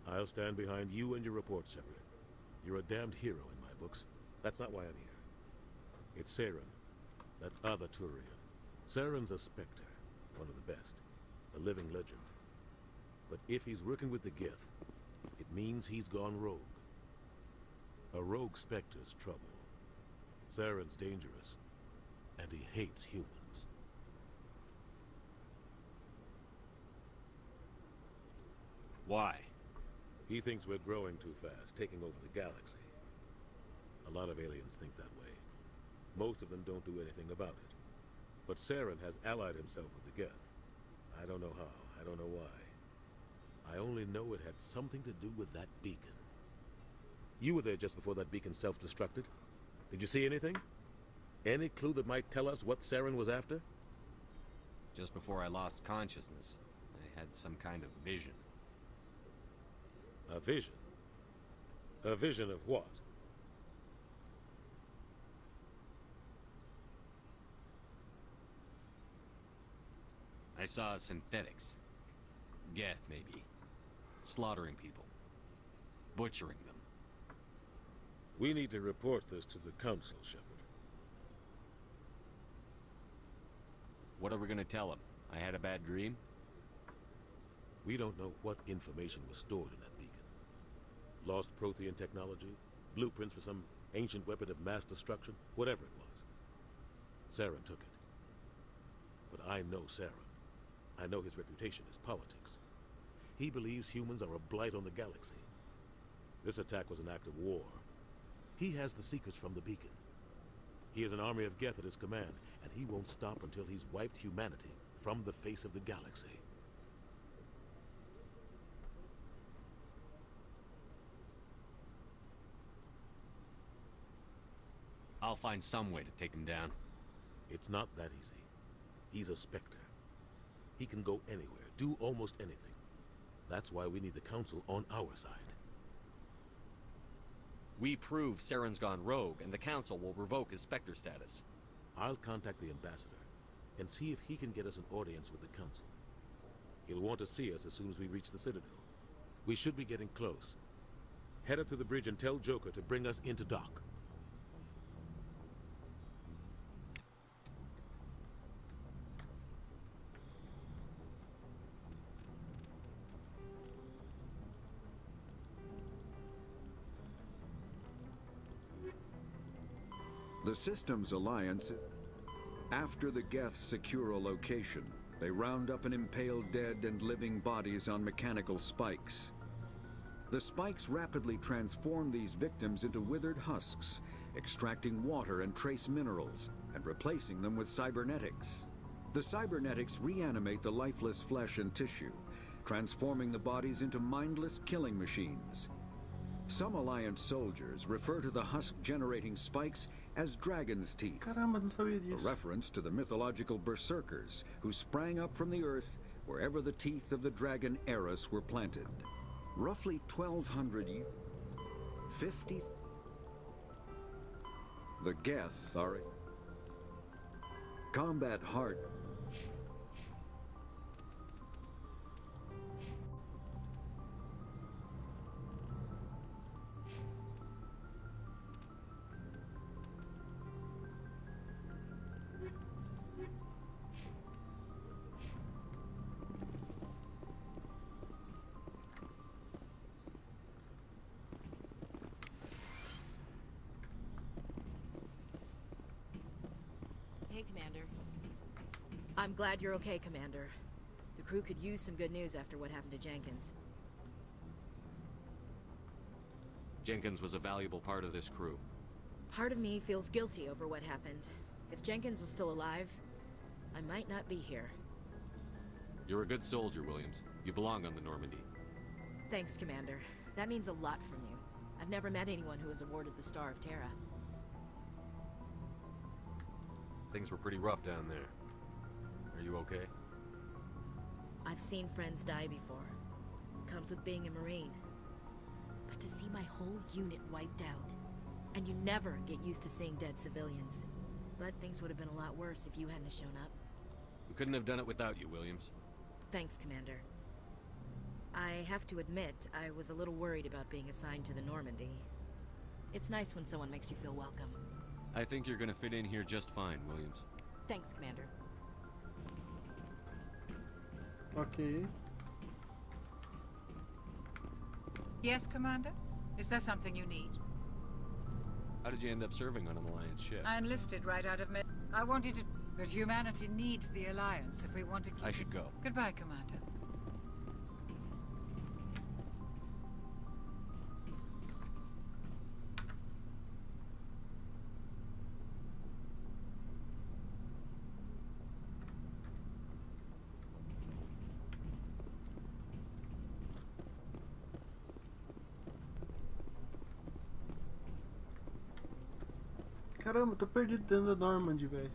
I'll stand behind you and your report, Shepard. You're a damned hero in my books. That's not why I'm here. It's Saren, that other Turian. Saren's a Spectre, one of the best, a living legend. But if he's working with the Geth, it means he's gone rogue. A rogue Spectre's trouble. Saren's dangerous, and he hates humans. Why? He thinks we're growing too fast, taking over the galaxy. A lot of aliens think that way. Most of them don't do anything about it. But Saren has allied himself with the Geth. I don't know how, I don't know why. I only know it had something to do with that beacon. You were there just before that beacon self-destructed. Did you see anything? Any clue that might tell us what Saren was after? Just before I lost consciousness, I had some kind of vision. A vision? A vision of what? I saw synthetics. Geth, maybe. Slaughtering people. Butchering them. We need to report this to the Council, Shepard. What are we gonna tell them? I had a bad dream? We don't know what information was stored in that beacon. Lost Prothean technology, blueprints for some ancient weapon of mass destruction, whatever it was. Saren took it. But I know Saren. I know his reputation is politics. He believes humans are a blight on the galaxy. This attack was an act of war. He has the secrets from the beacon. He has an army of Geth at his command, and he won't stop until he's wiped humanity from the face of the galaxy. I'll find some way to take him down. It's not that easy. He's a Spectre. He can go anywhere, do almost anything. That's why we need the Council on our side. We prove Saren's gone rogue, and the Council will revoke his Spectre status. I'll contact the Ambassador and see if he can get us an audience with the Council. He'll want to see us as soon as we reach the Citadel. We should be getting close. Head up to the bridge and tell Joker to bring us into dock. The Systems Alliance, after the Geth secure a location, they round up and impale dead and living bodies on mechanical spikes. The spikes rapidly transform these victims into withered husks, extracting water and trace minerals, and replacing them with cybernetics. The cybernetics reanimate the lifeless flesh and tissue, transforming the bodies into mindless killing machines. Some Alliance soldiers refer to the husk-generating spikes as dragon's teeth, Caramba, não sabia disso. a reference to the mythological berserkers who sprang up from the earth wherever the teeth of the dragon Eris were planted. Roughly 50. The Geth are a combat heart. Hey, Commander. I'm glad you're okay, Commander. The crew could use some good news after what happened to Jenkins. Jenkins was a valuable part of this crew. Part of me feels guilty over what happened. If Jenkins was still alive, I might not be here. You're a good soldier, Williams. You belong on the Normandy. Thanks, Commander. That means a lot from you. I've never met anyone who was awarded the Star of Terra. Things were pretty rough down there. Are you okay? I've seen friends die before. Comes with being a Marine. But to see my whole unit wiped out, and you never get used to seeing dead civilians. But things would have been a lot worse if you hadn't shown up. We couldn't have done it without you, Williams. Thanks, Commander. I have to admit, I was a little worried about being assigned to the Normandy. It's nice when someone makes you feel welcome. I think you're gonna fit in here just fine, Williams. Thanks, Commander. Ok. Yes, Commander? Is there something you need? How did you end up serving on an Alliance ship? I enlisted right out of I wanted to... But humanity needs the Alliance if we want to keep... I should go. Goodbye, Commander. Caramba, tô perdido dentro da Normandy, velho.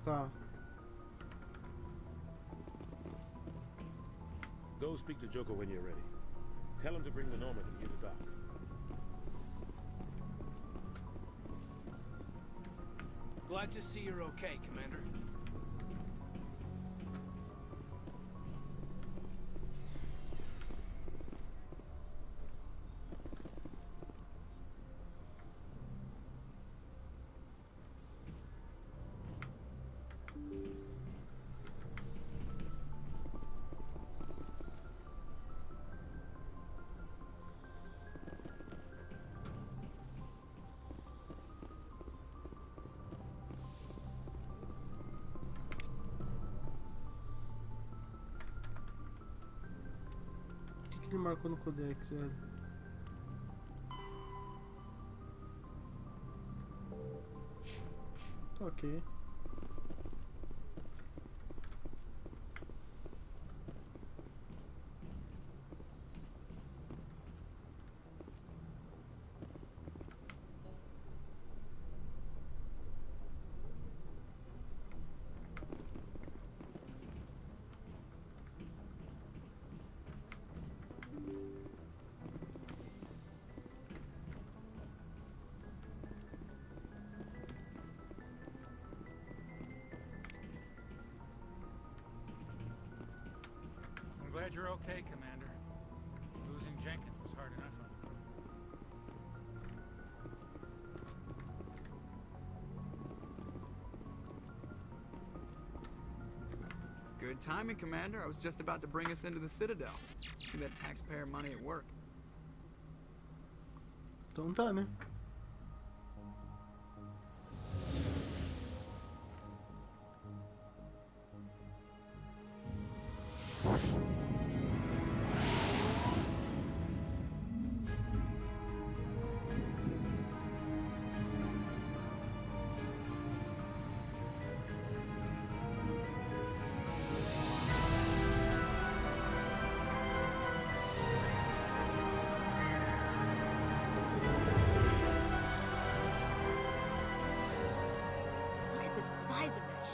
Tá. Go speak to Joker when you're ready. Tell him to bring the Normandy here to dock. Glad to see you're okay, Commander. O que ele marcou no Codex, velho? Tá ok. I'm glad you're okay, Commander. Losing Jenkins was hard enough on you. Good timing, Commander. I was just about to bring us into the Citadel. See that taxpayer money at work. Então tá, né?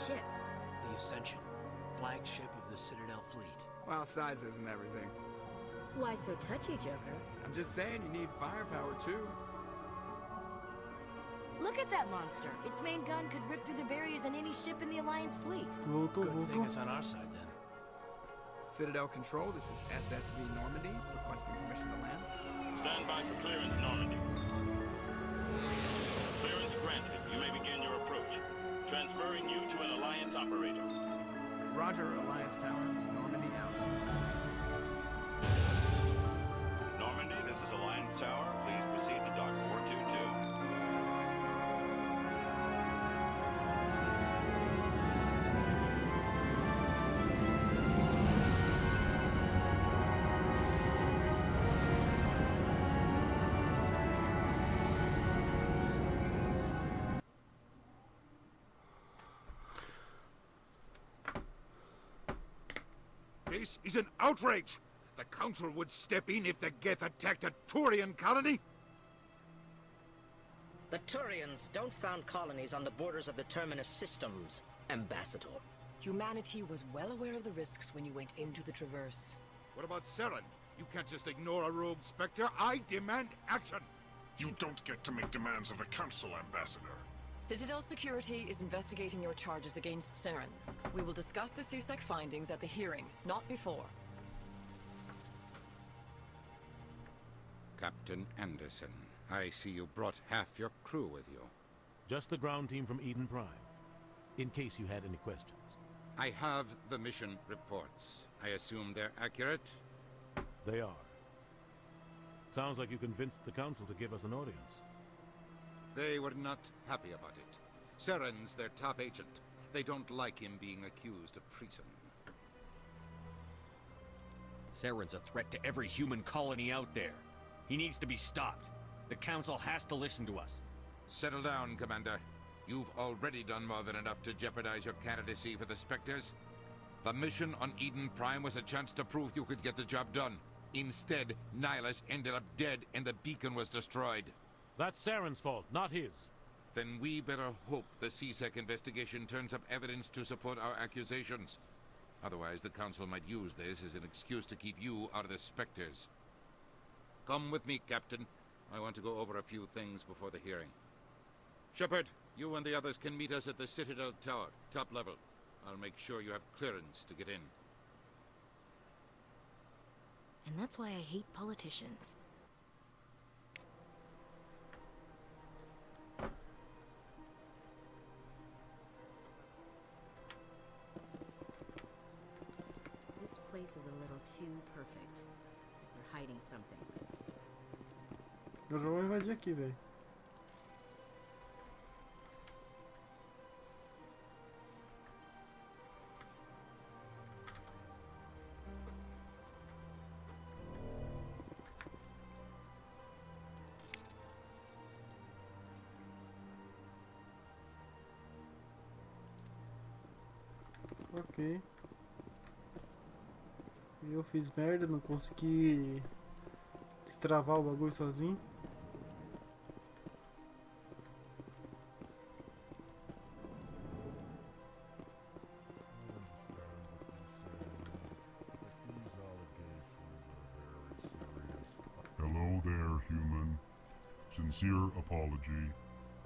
Ship. The Ascension, flagship of the Citadel fleet. Well, size isn't everything. Why so touchy, Joker? I'm just saying you need firepower, too. Look at that monster. Its main gun could rip through the barriers in any ship in the Alliance fleet. Good thing it's on our side, then. Citadel Control, this is SSV Normandy, requesting permission to land. Stand by for clearance, Normandy. Clearance granted. You may begin your approach. Transferring you to an Alliance operator. Roger, Alliance Tower. Normandy out. Normandy, this is Alliance Tower. Please proceed to Dock 422. This is an outrage! The Council would step in if the Geth attacked a Turian colony? The Turians don't found colonies on the borders of the Terminus systems, Ambassador. Humanity was well aware of the risks when you went into the Traverse. What about Seren? You can't just ignore a rogue Spectre. I demand action! You don't get to make demands of the Council, Ambassador. Citadel Security is investigating your charges against Seren. We will discuss the CSEC findings at the hearing, not before. Captain Anderson, I see you brought half your crew with you. Just the ground team from Eden Prime, in case you had any questions. I have the mission reports. I assume they're accurate? They are. Sounds like you convinced the Council to give us an audience. They were not happy about it. Seren's their top agent. They don't like him being accused of treason. Seren's a threat to every human colony out there. He needs to be stopped. The Council has to listen to us. Settle down, Commander. You've already done more than enough to jeopardize your candidacy for the Spectres. The mission on Eden Prime was a chance to prove you could get the job done. Instead, Nihilus ended up dead and the beacon was destroyed. That's Seren's fault, not his. Then we better hope the CSEC investigation turns up evidence to support our accusations. Otherwise, the Council might use this as an excuse to keep you out of the Spectres. Come with me, Captain. I want to go over a few things before the hearing. Shepard, you and the others can meet us at the Citadel Tower, top level. I'll make sure you have clearance to get in. And that's why I hate politicians. This place is a little too perfect. They're hiding something. Eu já vou invadir aqui, velho. Ok. Eu fiz merda, não consegui destravar o bagulho sozinho. Hello there, human. Sincere apology,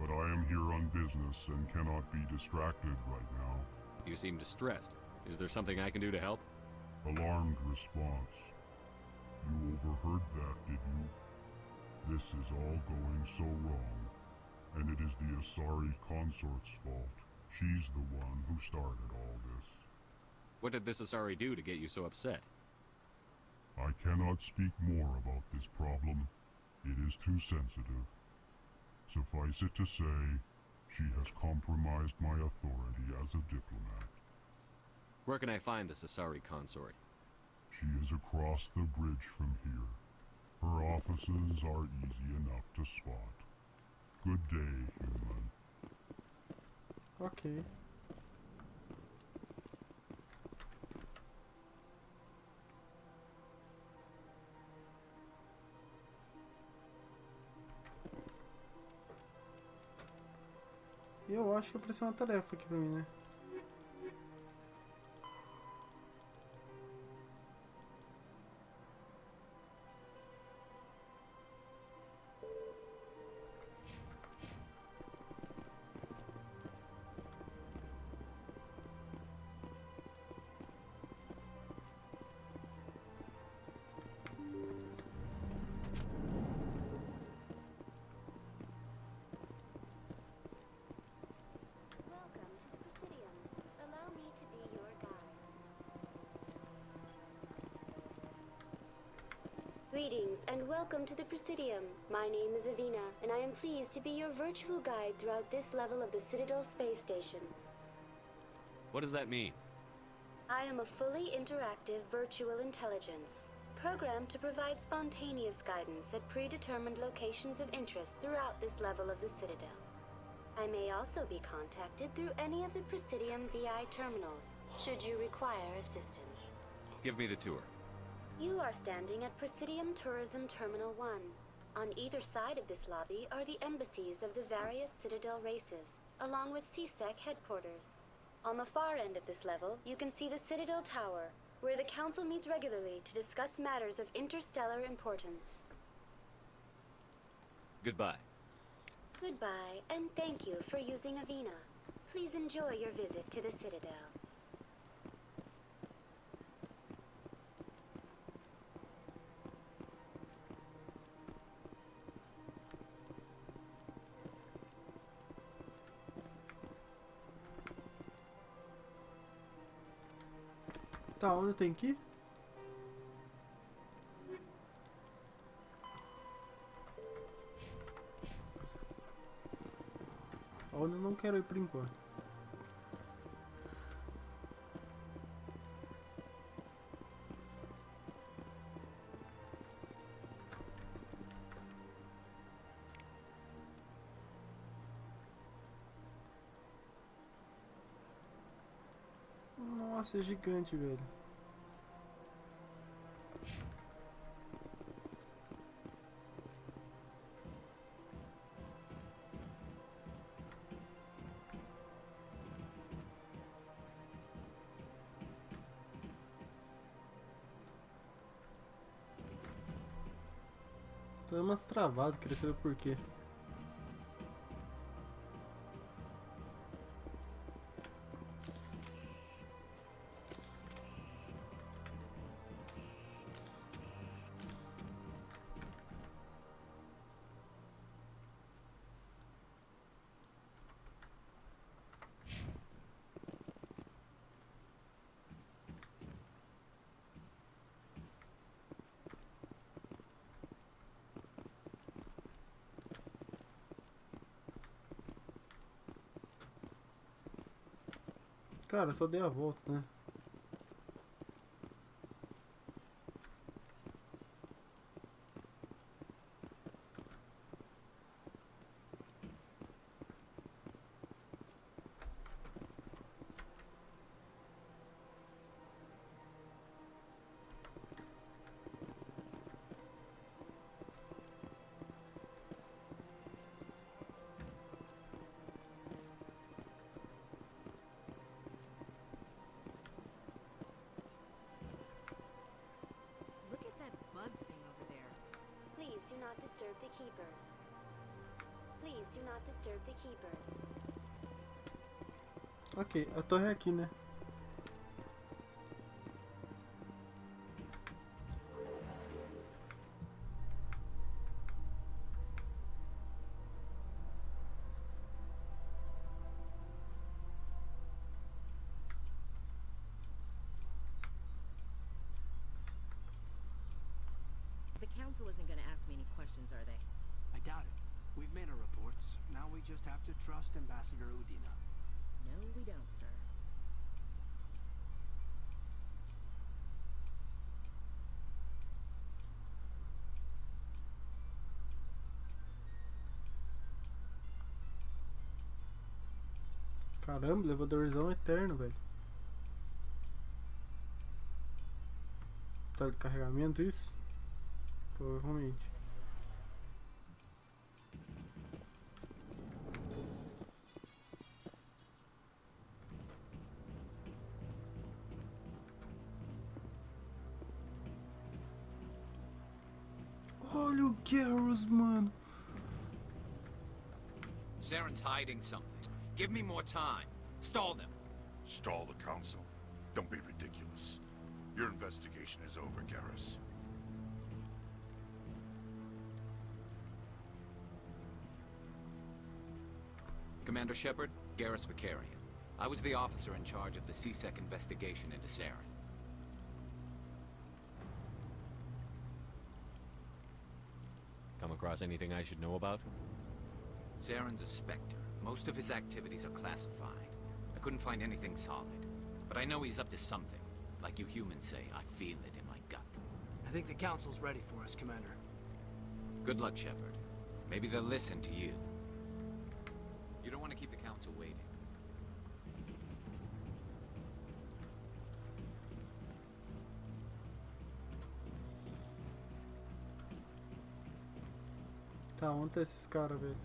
but I am here on business and cannot be distracted right now. You seem distressed. Is there something I can do to help? Alarmed response. You overheard that, did you? This is all going so wrong, and it is the Asari consort's fault. She's the one who started all this. What did this Asari do to get you so upset? I cannot speak more about this problem. It is too sensitive. Suffice it to say, she has compromised my authority as a diplomat. Where can I find this Asari consort? She is across the bridge from here. Her offices are easy enough to spot. Good day, human. Ok. Eu acho que apareceu uma tarefa aqui pra mim, né? Greetings and welcome to the Presidium. My name is Avina, and I am pleased to be your virtual guide throughout this level of the Citadel Space Station. What does that mean? I am a fully interactive virtual intelligence, programmed to provide spontaneous guidance at predetermined locations of interest throughout this level of the Citadel. I may also be contacted through any of the Presidium VI terminals, should you require assistance. Give me the tour. You are standing at Presidium Tourism Terminal 1. On either side of this lobby are the embassies of the various Citadel races, along with CSEC headquarters. On the far end of this level, you can see the Citadel Tower, where the Council meets regularly to discuss matters of interstellar importance. Goodbye. Goodbye, and thank you for using Avina. Please enjoy your visit to the Citadel. Tá, onde eu tenho que ir? Onde eu não quero ir por enquanto. Nossa, é gigante, velho. Tô dando umas travadas, queria saber por quê. Cara, só dei a volta, né? Look at that bug thing over there. Please do not disturb the keepers. Please do not disturb the keepers. Ok, a torre é aqui, né? The council isn't gonna ask me any questions, are they? I doubt it. We've made our reports. Now we just have to trust Ambassador Udina. No, we don't, sir. Caramba, elevadorzão eterno, velho. Tá de carregamento isso? Provavelmente. Olha o Garrus, mano. Saren's hiding something. Give me more time. Stall them. Stall the council? Don't be ridiculous. Your investigation is over, Garrus. Commander Shepard, Garrus Vicarian. I was the officer in charge of the CSEC investigation into Saren. Come across anything I should know about? Saren's a Spectre. Most of his activities are classified. I couldn't find anything solid. But I know he's up to something. Like you humans say, I feel it in my gut. I think the council's ready for us, Commander. Good luck, Shepard. Maybe they'll listen to you. You don't want to keep the council waiting. Tá, onde tá esses caras, velho?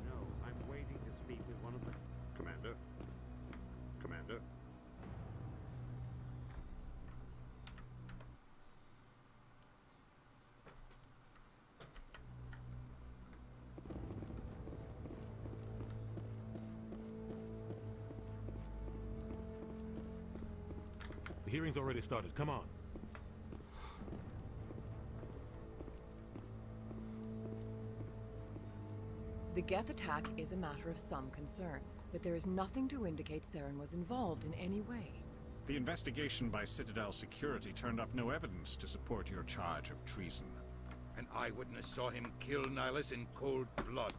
No, I'm waiting to speak with one of the... Commander? Commander? The hearing's already started. Come on. The Geth attack is a matter of some concern, but there is nothing to indicate Saren was involved in any way. The investigation by Citadel Security turned up no evidence to support your charge of treason. An eyewitness saw him kill Nihilus in cold blood.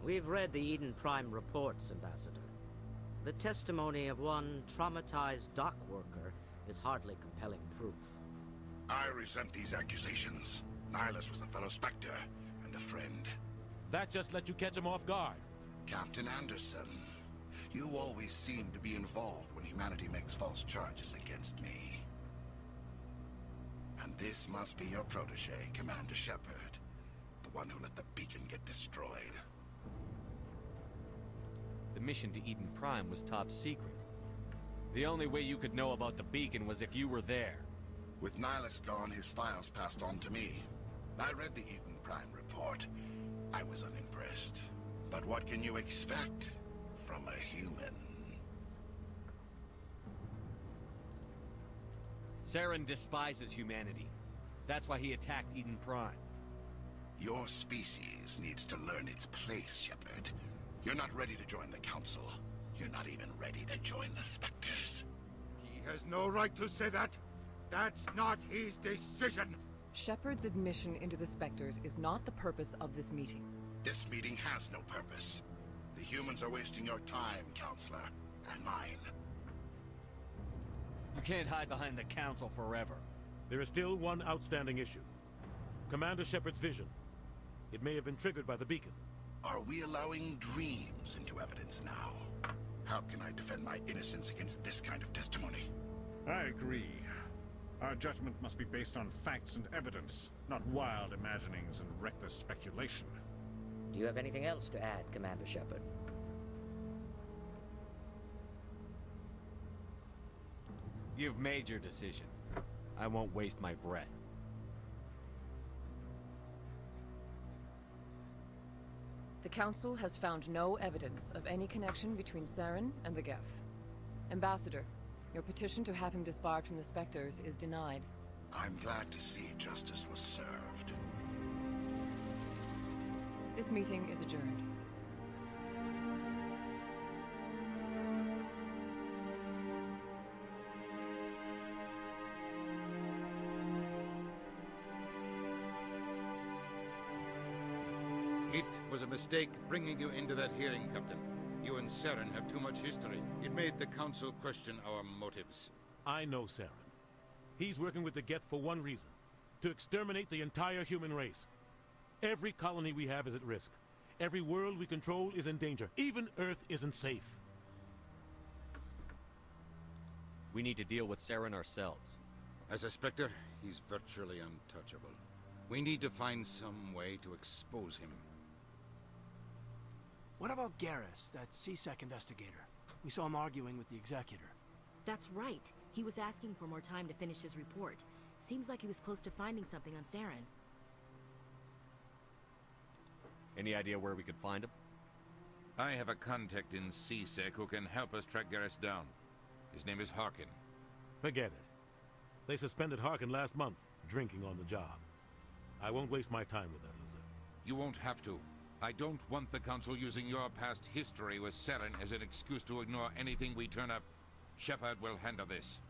We've read the Eden Prime reports, Ambassador. The testimony of one traumatized dock worker is hardly compelling proof. I resent these accusations. Nihilus was a fellow Spectre and a friend. That just let you catch him off guard. Captain Anderson, you always seem to be involved when humanity makes false charges against me. And this must be your protege, Commander Shepard, the one who let the beacon get destroyed. The mission to Eden Prime was top secret. The only way you could know about the beacon was if you were there. With Nihilus gone, his files passed on to me. I read the Eden Prime report. I was unimpressed. But what can you expect from a human? Saren despises humanity. That's why he attacked Eden Prime. Your species needs to learn its place, Shepard. You're not ready to join the Council. You're not even ready to join the Spectres. He has no right to say that. That's not his decision. Shepard's admission into the Spectres is not the purpose of this meeting. This meeting has no purpose. The humans are wasting your time, Counselor, and mine. You can't hide behind the Council forever. There is still one outstanding issue. Commander Shepard's vision. It may have been triggered by the beacon. Are we allowing dreams into evidence now? How can I defend my innocence against this kind of testimony? I agree. Our judgment must be based on facts and evidence, not wild imaginings and reckless speculation. Do you have anything else to add, Commander Shepard? You've made your decision. I won't waste my breath. The Council has found no evidence of any connection between Saren and the Geth. Ambassador, your petition to have him disbarred from the Spectres is denied. I'm glad to see justice was served. This meeting is adjourned. It was a mistake bringing you into that hearing, Captain. You and Saren have too much history. It made the Council question our motives. I know Saren. He's working with the Geth for one reason. To exterminate the entire human race. Every colony we have is at risk. Every world we control is in danger. Even Earth isn't safe. We need to deal with Saren ourselves. As a Spectre, he's virtually untouchable. We need to find some way to expose him. What about Garrus, that CSEC investigator? We saw him arguing with the Executor. That's right. He was asking for more time to finish his report. Seems like he was close to finding something on Saren. Any idea where we could find him? I have a contact in CSEC who can help us track Garrus down. His name is Harkin. Forget it. They suspended Harkin last month, drinking on the job. I won't waste my time with that loser. You won't have to. I don't want the Council using your past history with Saren as an excuse to ignore anything we turn up. Shepard will handle this.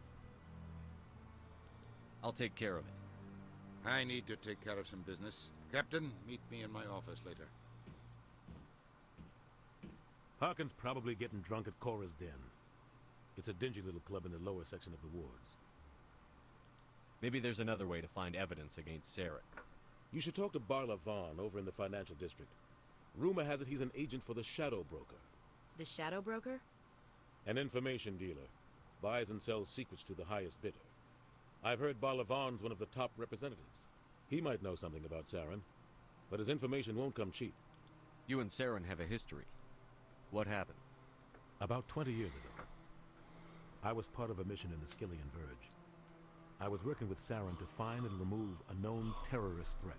I'll take care of it. I need to take care of some business. Captain, meet me in my office later. Harkin's probably getting drunk at Cora's Den. It's a dingy little club in the lower section of the wards. Maybe there's another way to find evidence against Saren. You should talk to Barla Vaughn over in the financial district. Rumor has it he's an agent for the Shadow Broker. The Shadow Broker? An information dealer. Buys and sells secrets to the highest bidder. I've heard Barla Vaughn's one of the top representatives. He might know something about Saren, but his information won't come cheap. You and Saren have a history. What happened? About 20 years ago, I was part of a mission in the Skillian Verge. I was working with Saren to find and remove a known terrorist threat.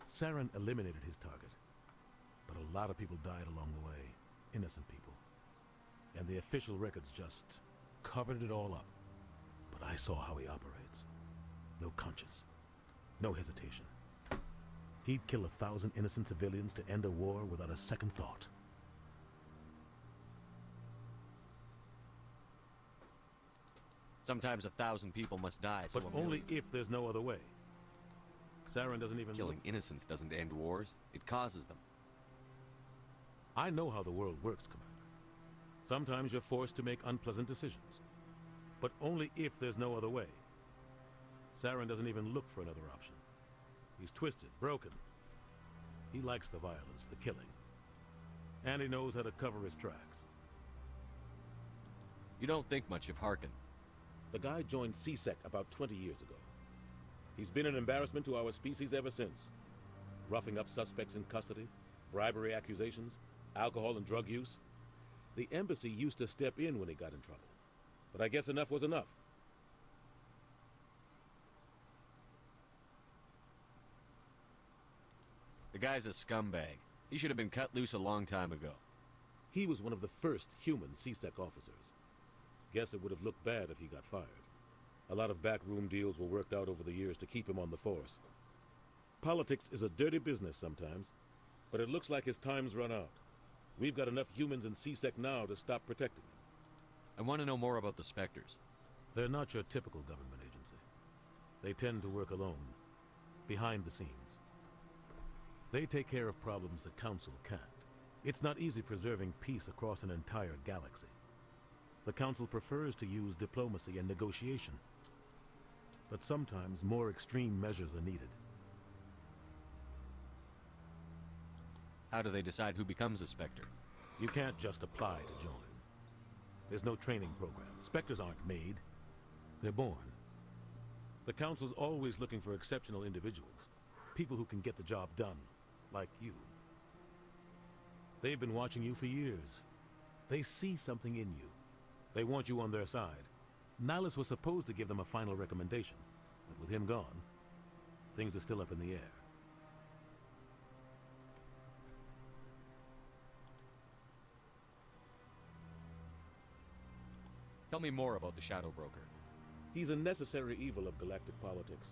Saren eliminated his target, but a lot of people died along the way, innocent people. And the official records just covered it all up. But I saw how he operates. No conscience, no hesitation. He'd kill 1,000 innocent civilians to end a war without a second thought. Sometimes 1,000 people must die, so But only if there's no other way. Saren doesn't even Killing innocents doesn't end wars. It causes them. I know how the world works, Commander. Sometimes you're forced to make unpleasant decisions. But only if there's no other way. Saren doesn't even look for another option. He's twisted, broken. He likes the violence, the killing. And he knows how to cover his tracks. You don't think much of Harkin. The guy joined CSEC about 20 years ago. He's been an embarrassment to our species ever since. Roughing up suspects in custody, bribery accusations, alcohol and drug use. The embassy used to step in when he got in trouble. But I guess enough was enough. The guy's a scumbag. He should have been cut loose a long time ago. He was one of the first human CSEC officers. Guess it would have looked bad if he got fired. A lot of backroom deals were worked out over the years to keep him on the force. Politics is a dirty business sometimes, but it looks like his time's run out. We've got enough humans in CSEC now to stop protecting him. I want to know more about the Spectres. They're not your typical government agency. They tend to work alone, behind the scenes. They take care of problems the Council can't. It's not easy preserving peace across an entire galaxy. The Council prefers to use diplomacy and negotiation. But sometimes more extreme measures are needed. How do they decide who becomes a Spectre? You can't just apply to join. There's no training program. Spectres aren't made. They're born. The Council's always looking for exceptional individuals. People who can get the job done, like you. They've been watching you for years. They see something in you. They want you on their side. Nihilus was supposed to give them a final recommendation, but with him gone, things are still up in the air. Tell me more about the Shadow Broker. He's a necessary evil of galactic politics.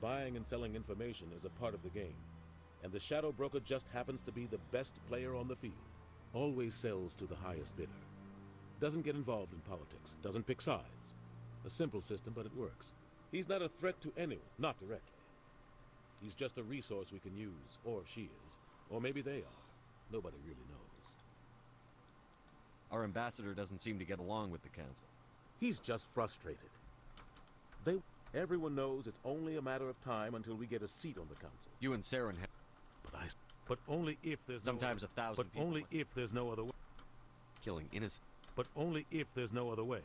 Buying and selling information is a part of the game, and the Shadow Broker just happens to be the best player on the field. Always sells to the highest bidder. Doesn't get involved in politics, doesn't pick sides. A simple system, but it works. He's not a threat to anyone, not directly. He's just a resource we can use, or she is, or maybe they are. Nobody really knows. Our ambassador doesn't seem to get along with the Council. He's just frustrated. Everyone knows it's only a matter of time until we get a seat on the Council. You and Saren have... But only if there's Sometimes no 1,000 But people only if there's no other way. Killing innocent. But only if there's no other way.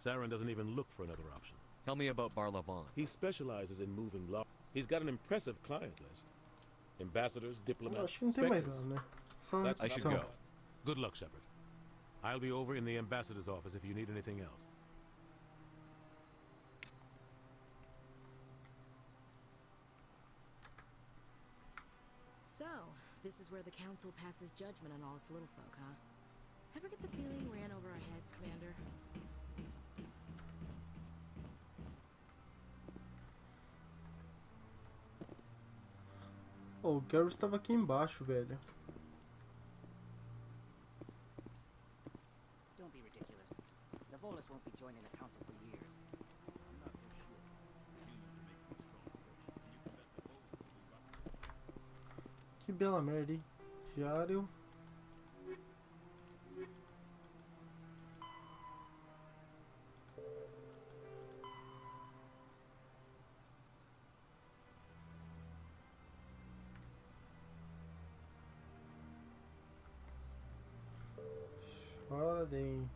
Saren doesn't even look for another option. Tell me about Barla Vaughn. He specializes in moving law. He's got an impressive client list. Ambassadors, diplomats, Acho que não tem mais specters. nada, né? Só That's I should opção. go. Good luck, Shepard. I'll be over in the ambassador's office if you need anything else. So, this is where the Council passes judgment on all us little folk, huh? Ever get the feeling we ran over our heads, Commander? Oh, o Gary estava aqui embaixo, velho. Don't be ridiculous. The Volus won't be joining the Council for years. I'm not so sure. Que bela merda, hein? Diário. Paladin.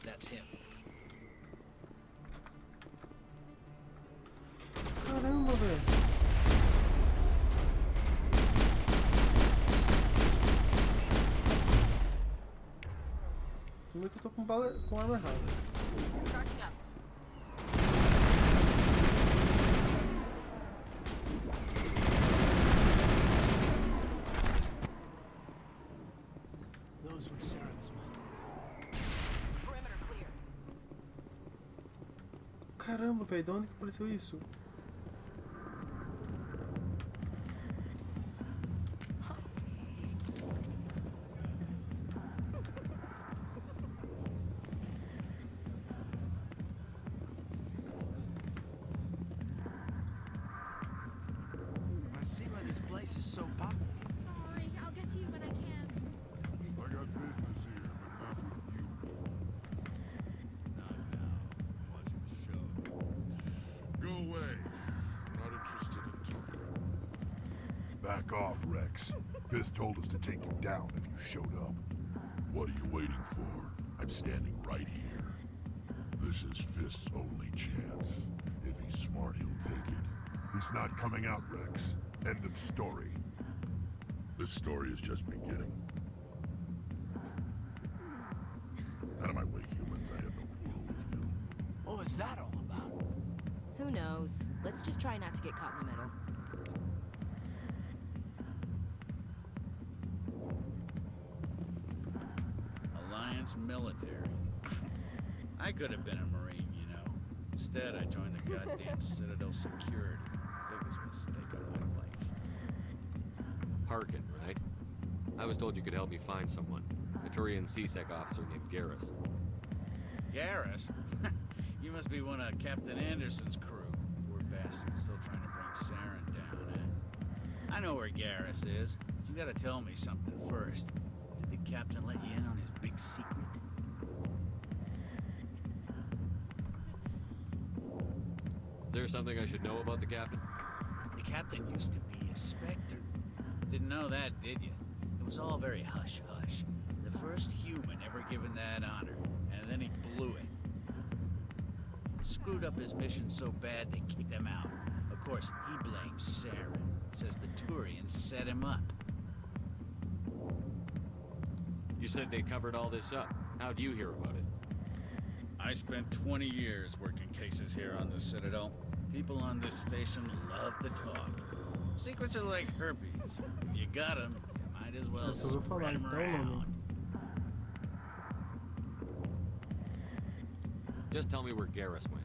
That's him. Caramba, velho. Primeiro que eu tô com arma errada. Those were Saren's men. Caramba, velho, de onde que apareceu isso? I see why this place is so popular. Sorry, I'll get to you when I can. I got business here, but not with you. Not now. Watching the show. Go away. I'm not interested in talking. Back off, Rex. Fist told us to take you down if you showed up. What are you waiting for? I'm standing right here. This is Fist's only chance. If he's smart, he'll take it. He's not coming out, Rex. End of story. This story is just beginning. Out of my way, humans. I have no quarrel with you. What was that all about? Who knows? Let's just try not to get caught in the middle. Alliance military. I could have been a Marine, you know. Instead, I joined the goddamn Citadel security. Biggest mistake of my life. Harkin, right? I was told you could help me find someone. A Turian CSEC officer named Garrus. Garrus? You must be one of Captain Anderson's crew. Poor bastard, still trying to bring Saren down, eh? I know where Garrus is. You gotta tell me something first. Did the captain let you in on his big secret? Is there something I should know about the captain? The captain used to be a Spectre. Didn't know that, did you? It was all very hush-hush. The first human ever given that honor, and then he blew it. Screwed up his mission so bad they kicked him out. Of course, he blames Saren. Says the Turians set him up. You said they covered all this up. How'd you hear about it? I spent 20 years working cases here on the Citadel. People on this station love to talk. Secrets are like herpes. If you got them, you might as well spread them around. Just tell me where Garrus went.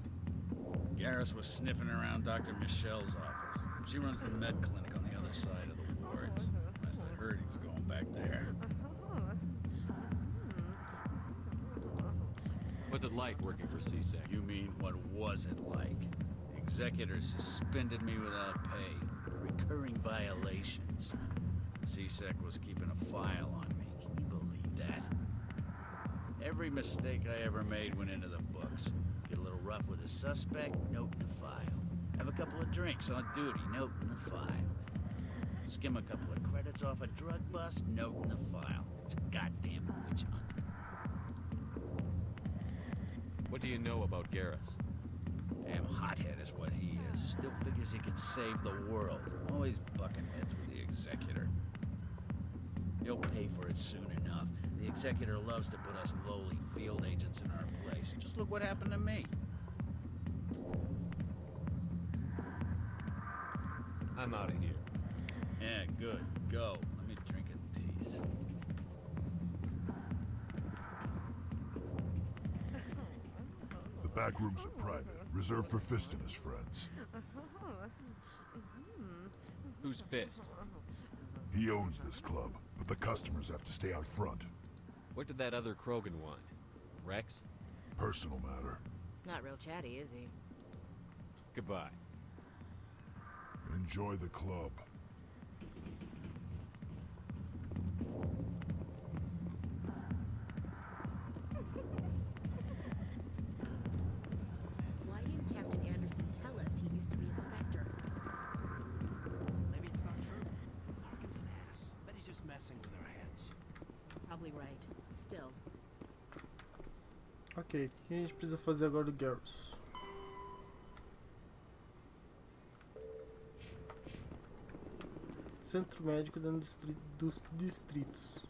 Garrus was sniffing around Dr. Michelle's office. She runs the med clinic on the other side of the wards. Must have heard he was going back there. What's it like working for CSEC? You mean, what was it like? Executors suspended me without pay. Recurring violations. CSEC was keeping a file on me. Can you believe that? Every mistake I ever made went into the books. Get a little rough with a suspect, note in the file. Have a couple of drinks on duty, note in the file. Skim a couple of credits off a drug bust, note in the file. It's a goddamn witch hunt. What do you know about Garrus? Damn hothead is what he is. Still figures he can save the world. Always bucking heads with the Executor. He'll pay for it soon enough. The Executor loves to put us lowly field agents in our place. Just look what happened to me. I'm out of here. Yeah, good. Go. Let me drink in peace. The back rooms are private, reserved for Fist and his friends. Who's Fist? He owns this club, but the customers have to stay out front. What did that other Krogan want? Rex? Personal matter. Not real chatty, is he? Goodbye. Enjoy the club. Why didn't Captain Anderson tell us he used to be a Spectre? Maybe it's not true. Hawkins an ass. Bet he's just messing with our heads. Probably right. Still. Ok, o que a gente precisa fazer agora do Garrus? Centro médico dentro dos distritos.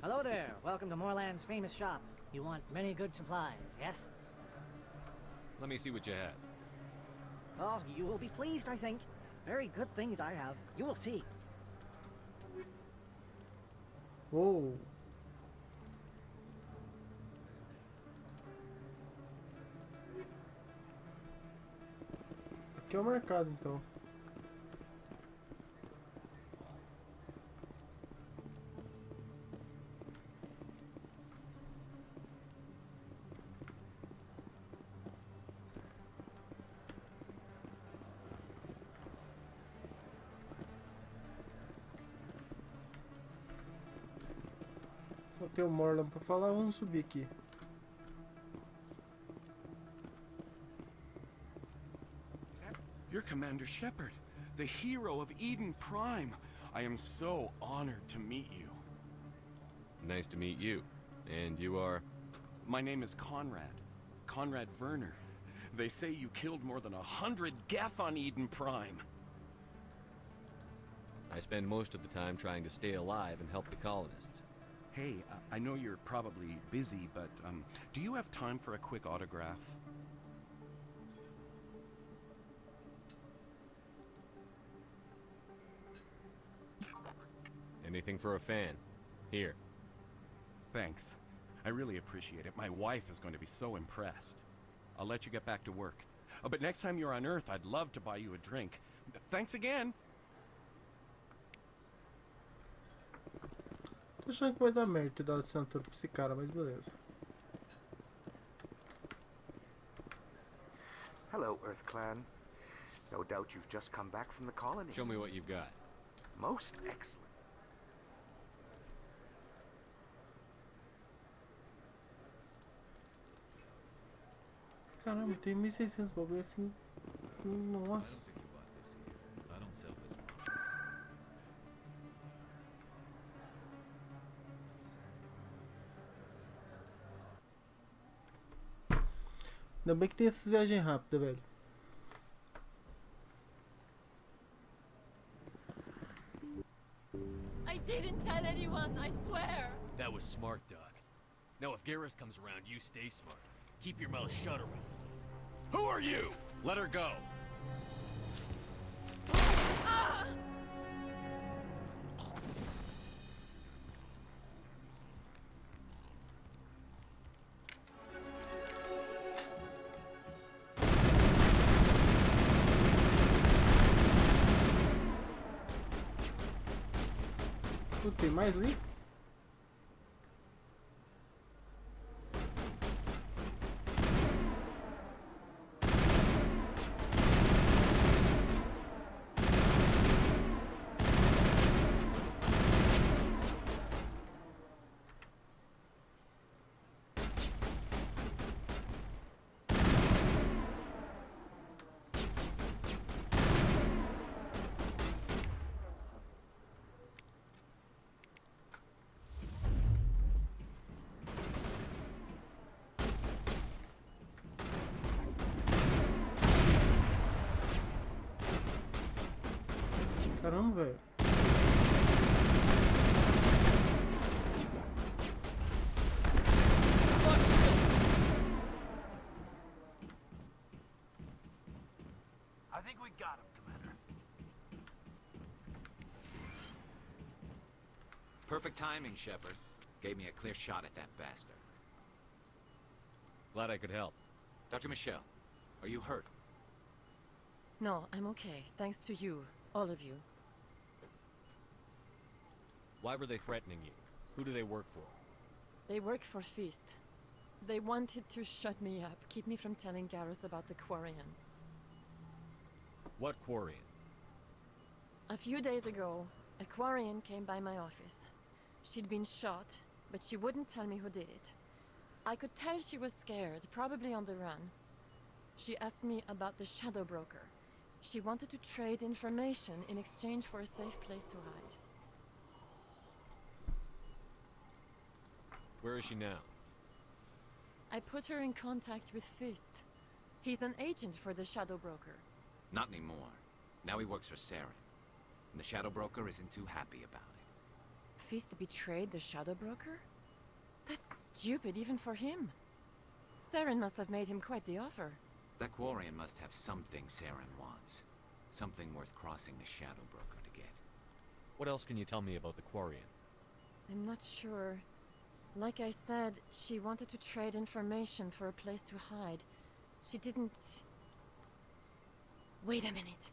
Hello there. Welcome to Moorland's famous shop. You want many good supplies, yes? Let me see what you have. Oh, you will be pleased, I think. Very good things I have. You will see. Oh. Aqui é o mercado, então. Só tem o Morlan pra falar, vamos subir aqui. You're Commander Shepard, the hero of Eden Prime. I am so honored to meet you. Nice to meet you. And you are? My name is Conrad. Conrad Werner. They say you killed more than 100 Geth on Eden Prime. I spend most of the time trying to stay alive and help the colonists. Hey, I know you're probably busy, but do you have time for a quick autograph? Anything for a fan. Here. Thanks. I really appreciate it. My wife is going to be so impressed. I'll let you get back to work. But next time you're on Earth, I'd love to buy you a drink. Thanks again! Tô achando que vai dar merda ter dado assinatura pra esse cara, mas beleza. Hello, Earth Clan. No doubt you've just come back from the colony. Show me what you've got. Most excellent. Caramba, tem 1.600 bagulho assim. Nossa. Ainda bem que tem essas viagens rápidas, velho. I didn't tell anyone, I swear. That was smart, Doc. Now if Garrus comes around, you stay smart. Keep your mouth shut around. Who are you? Let her go. Ah! Tem mais ali? Caramba, velho. think we got him, Commander. Perfect timing, Shepard. Gave me a clear shot at that bastard. Glad I could help. Dr. Michelle, are you hurt? No, I'm okay. Thanks to you. All of you. Why were they threatening you? Who do they work for? They work for Feast. They wanted to shut me up, keep me from telling Garrus about the Quarian. What Quarian? A few days ago, a Quarian came by my office. She'd been shot, but she wouldn't tell me who did it. I could tell she was scared, probably on the run. She asked me about the Shadow Broker. She wanted to trade information in exchange for a safe place to hide. Where is she now? I put her in contact with Fist. He's an agent for the Shadow Broker. Not anymore. Now he works for Saren. And the Shadow Broker isn't too happy about it. Fist betrayed the Shadow Broker? That's stupid even for him. Saren must have made him quite the offer. That Quarian must have something Saren wants. Something worth crossing the Shadow Broker to get. What else can you tell me about the Quarian? I'm not sure. Like I said, she wanted to trade information for a place to hide. She didn't... Wait a minute.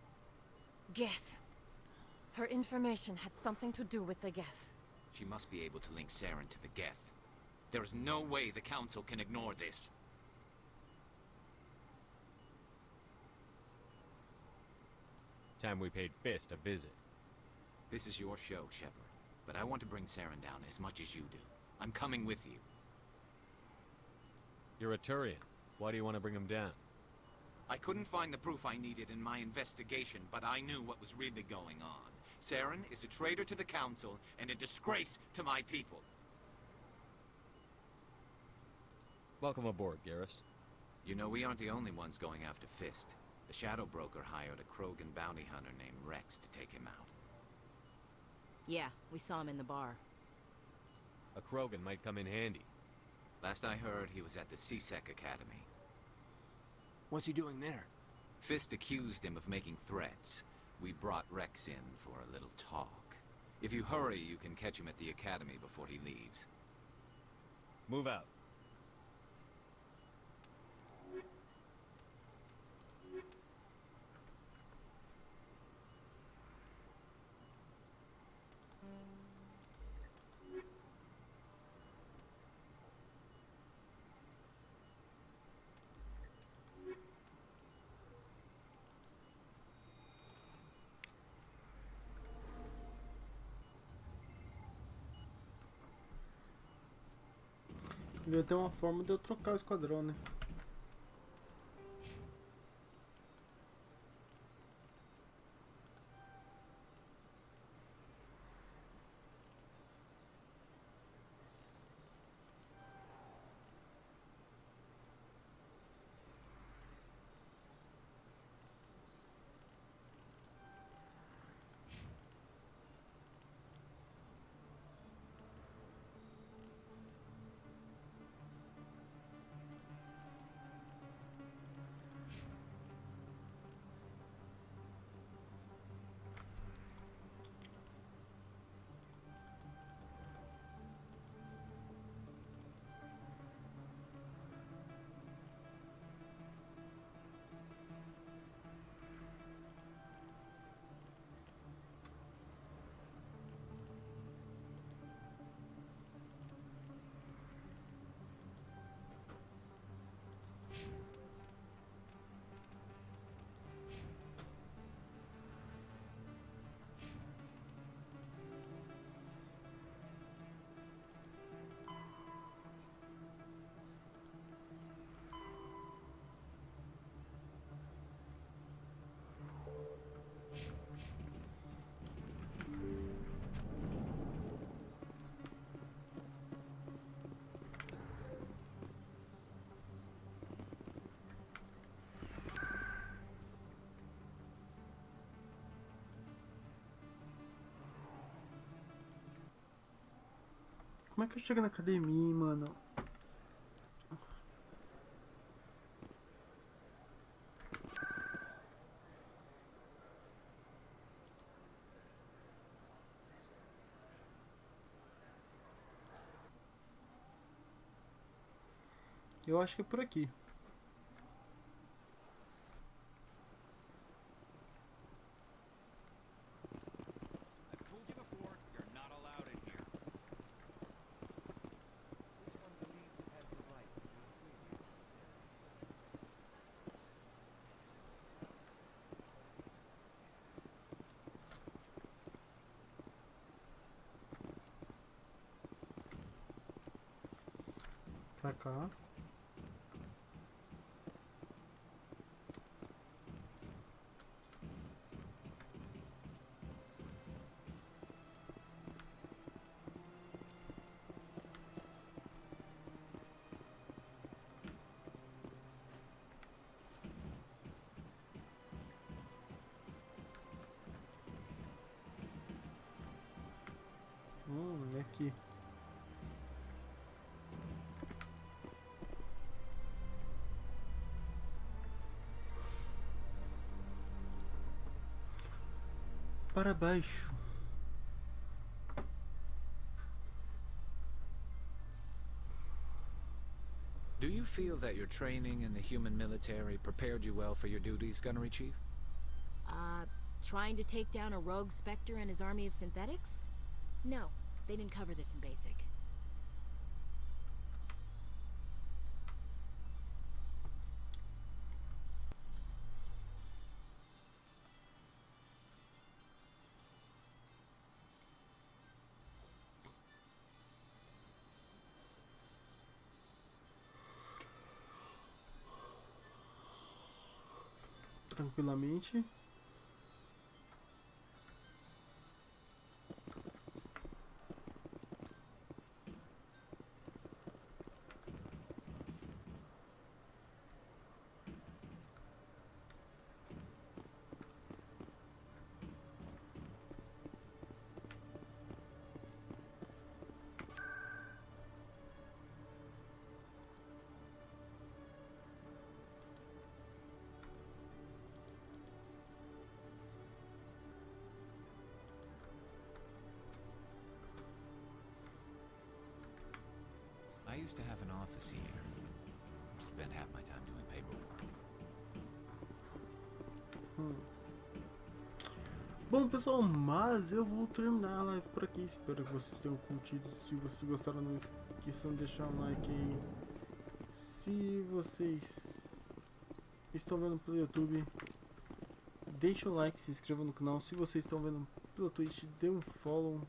Geth. Her information had something to do with the Geth. She must be able to link Saren to the Geth. There is no way the Council can ignore this. Time we paid Fist a visit. This is your show, Shepard. But I want to bring Saren down as much as you do. I'm coming with you. You're a Turian. Why do you want to bring him down? I couldn't find the proof I needed in my investigation, but I knew what was really going on. Saren is a traitor to the Council and a disgrace to my people. Welcome aboard, Garrus. You know, we aren't the only ones going after Fist. The Shadow Broker hired a Krogan bounty hunter named Rex to take him out. Yeah, we saw him in the bar. A Krogan might come in handy. Last I heard, he was at the CSEC Academy. What's he doing there? Fist accused him of making threats. We brought Rex in for a little talk. If you hurry, you can catch him at the Academy before he leaves. Move out. Devia ter uma forma de eu trocar o esquadrão, né? Como é que eu chego na academia, mano? Eu acho que é por aqui. Pra cá. É aqui. Para baixo. Do you feel that your training in the human military prepared you well for your duties, Gunnery Chief? Trying to take down a rogue Spectre and his army of synthetics? No, they didn't cover this in basic. Tranquilamente. I used to have an office here. Spent half my time doing paperwork. Bom, pessoal, mas eu vou terminar a live por aqui. Espero que vocês tenham curtido. Se vocês gostaram, não esqueçam de deixar um like aí. Se vocês estão vendo pelo YouTube, deixa o like, se inscreva no canal. Se vocês estão vendo pelo Twitch, dê um follow.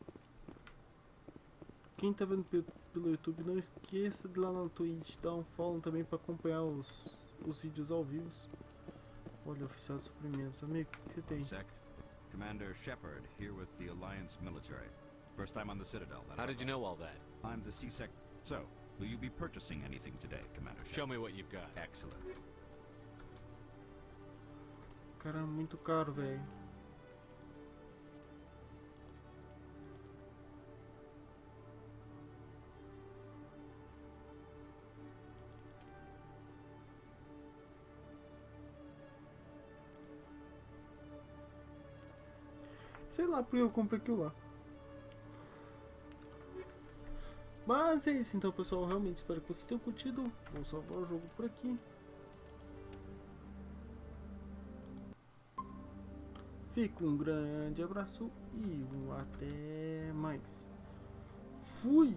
Quem está vendo pelo YouTube, não esqueça de ir lá no Twitch, dar um follow também para acompanhar os vídeos ao vivo. Olha, oficial de suprimentos, amigo, o que você tem? Sec, Commander Shepard, here with the Alliance military. First time on the Citadel. How did you know all that? I'm the C-Sec. So, will you be purchasing anything today, Commander Shepard? Show me what you've got. Excellent. Cara, muito caro, velho. Sei lá porque eu comprei aquilo lá. Mas é isso então, pessoal. Realmente espero que vocês tenham curtido. Vou salvar o jogo por aqui. Fica um grande abraço e um até mais. Fui!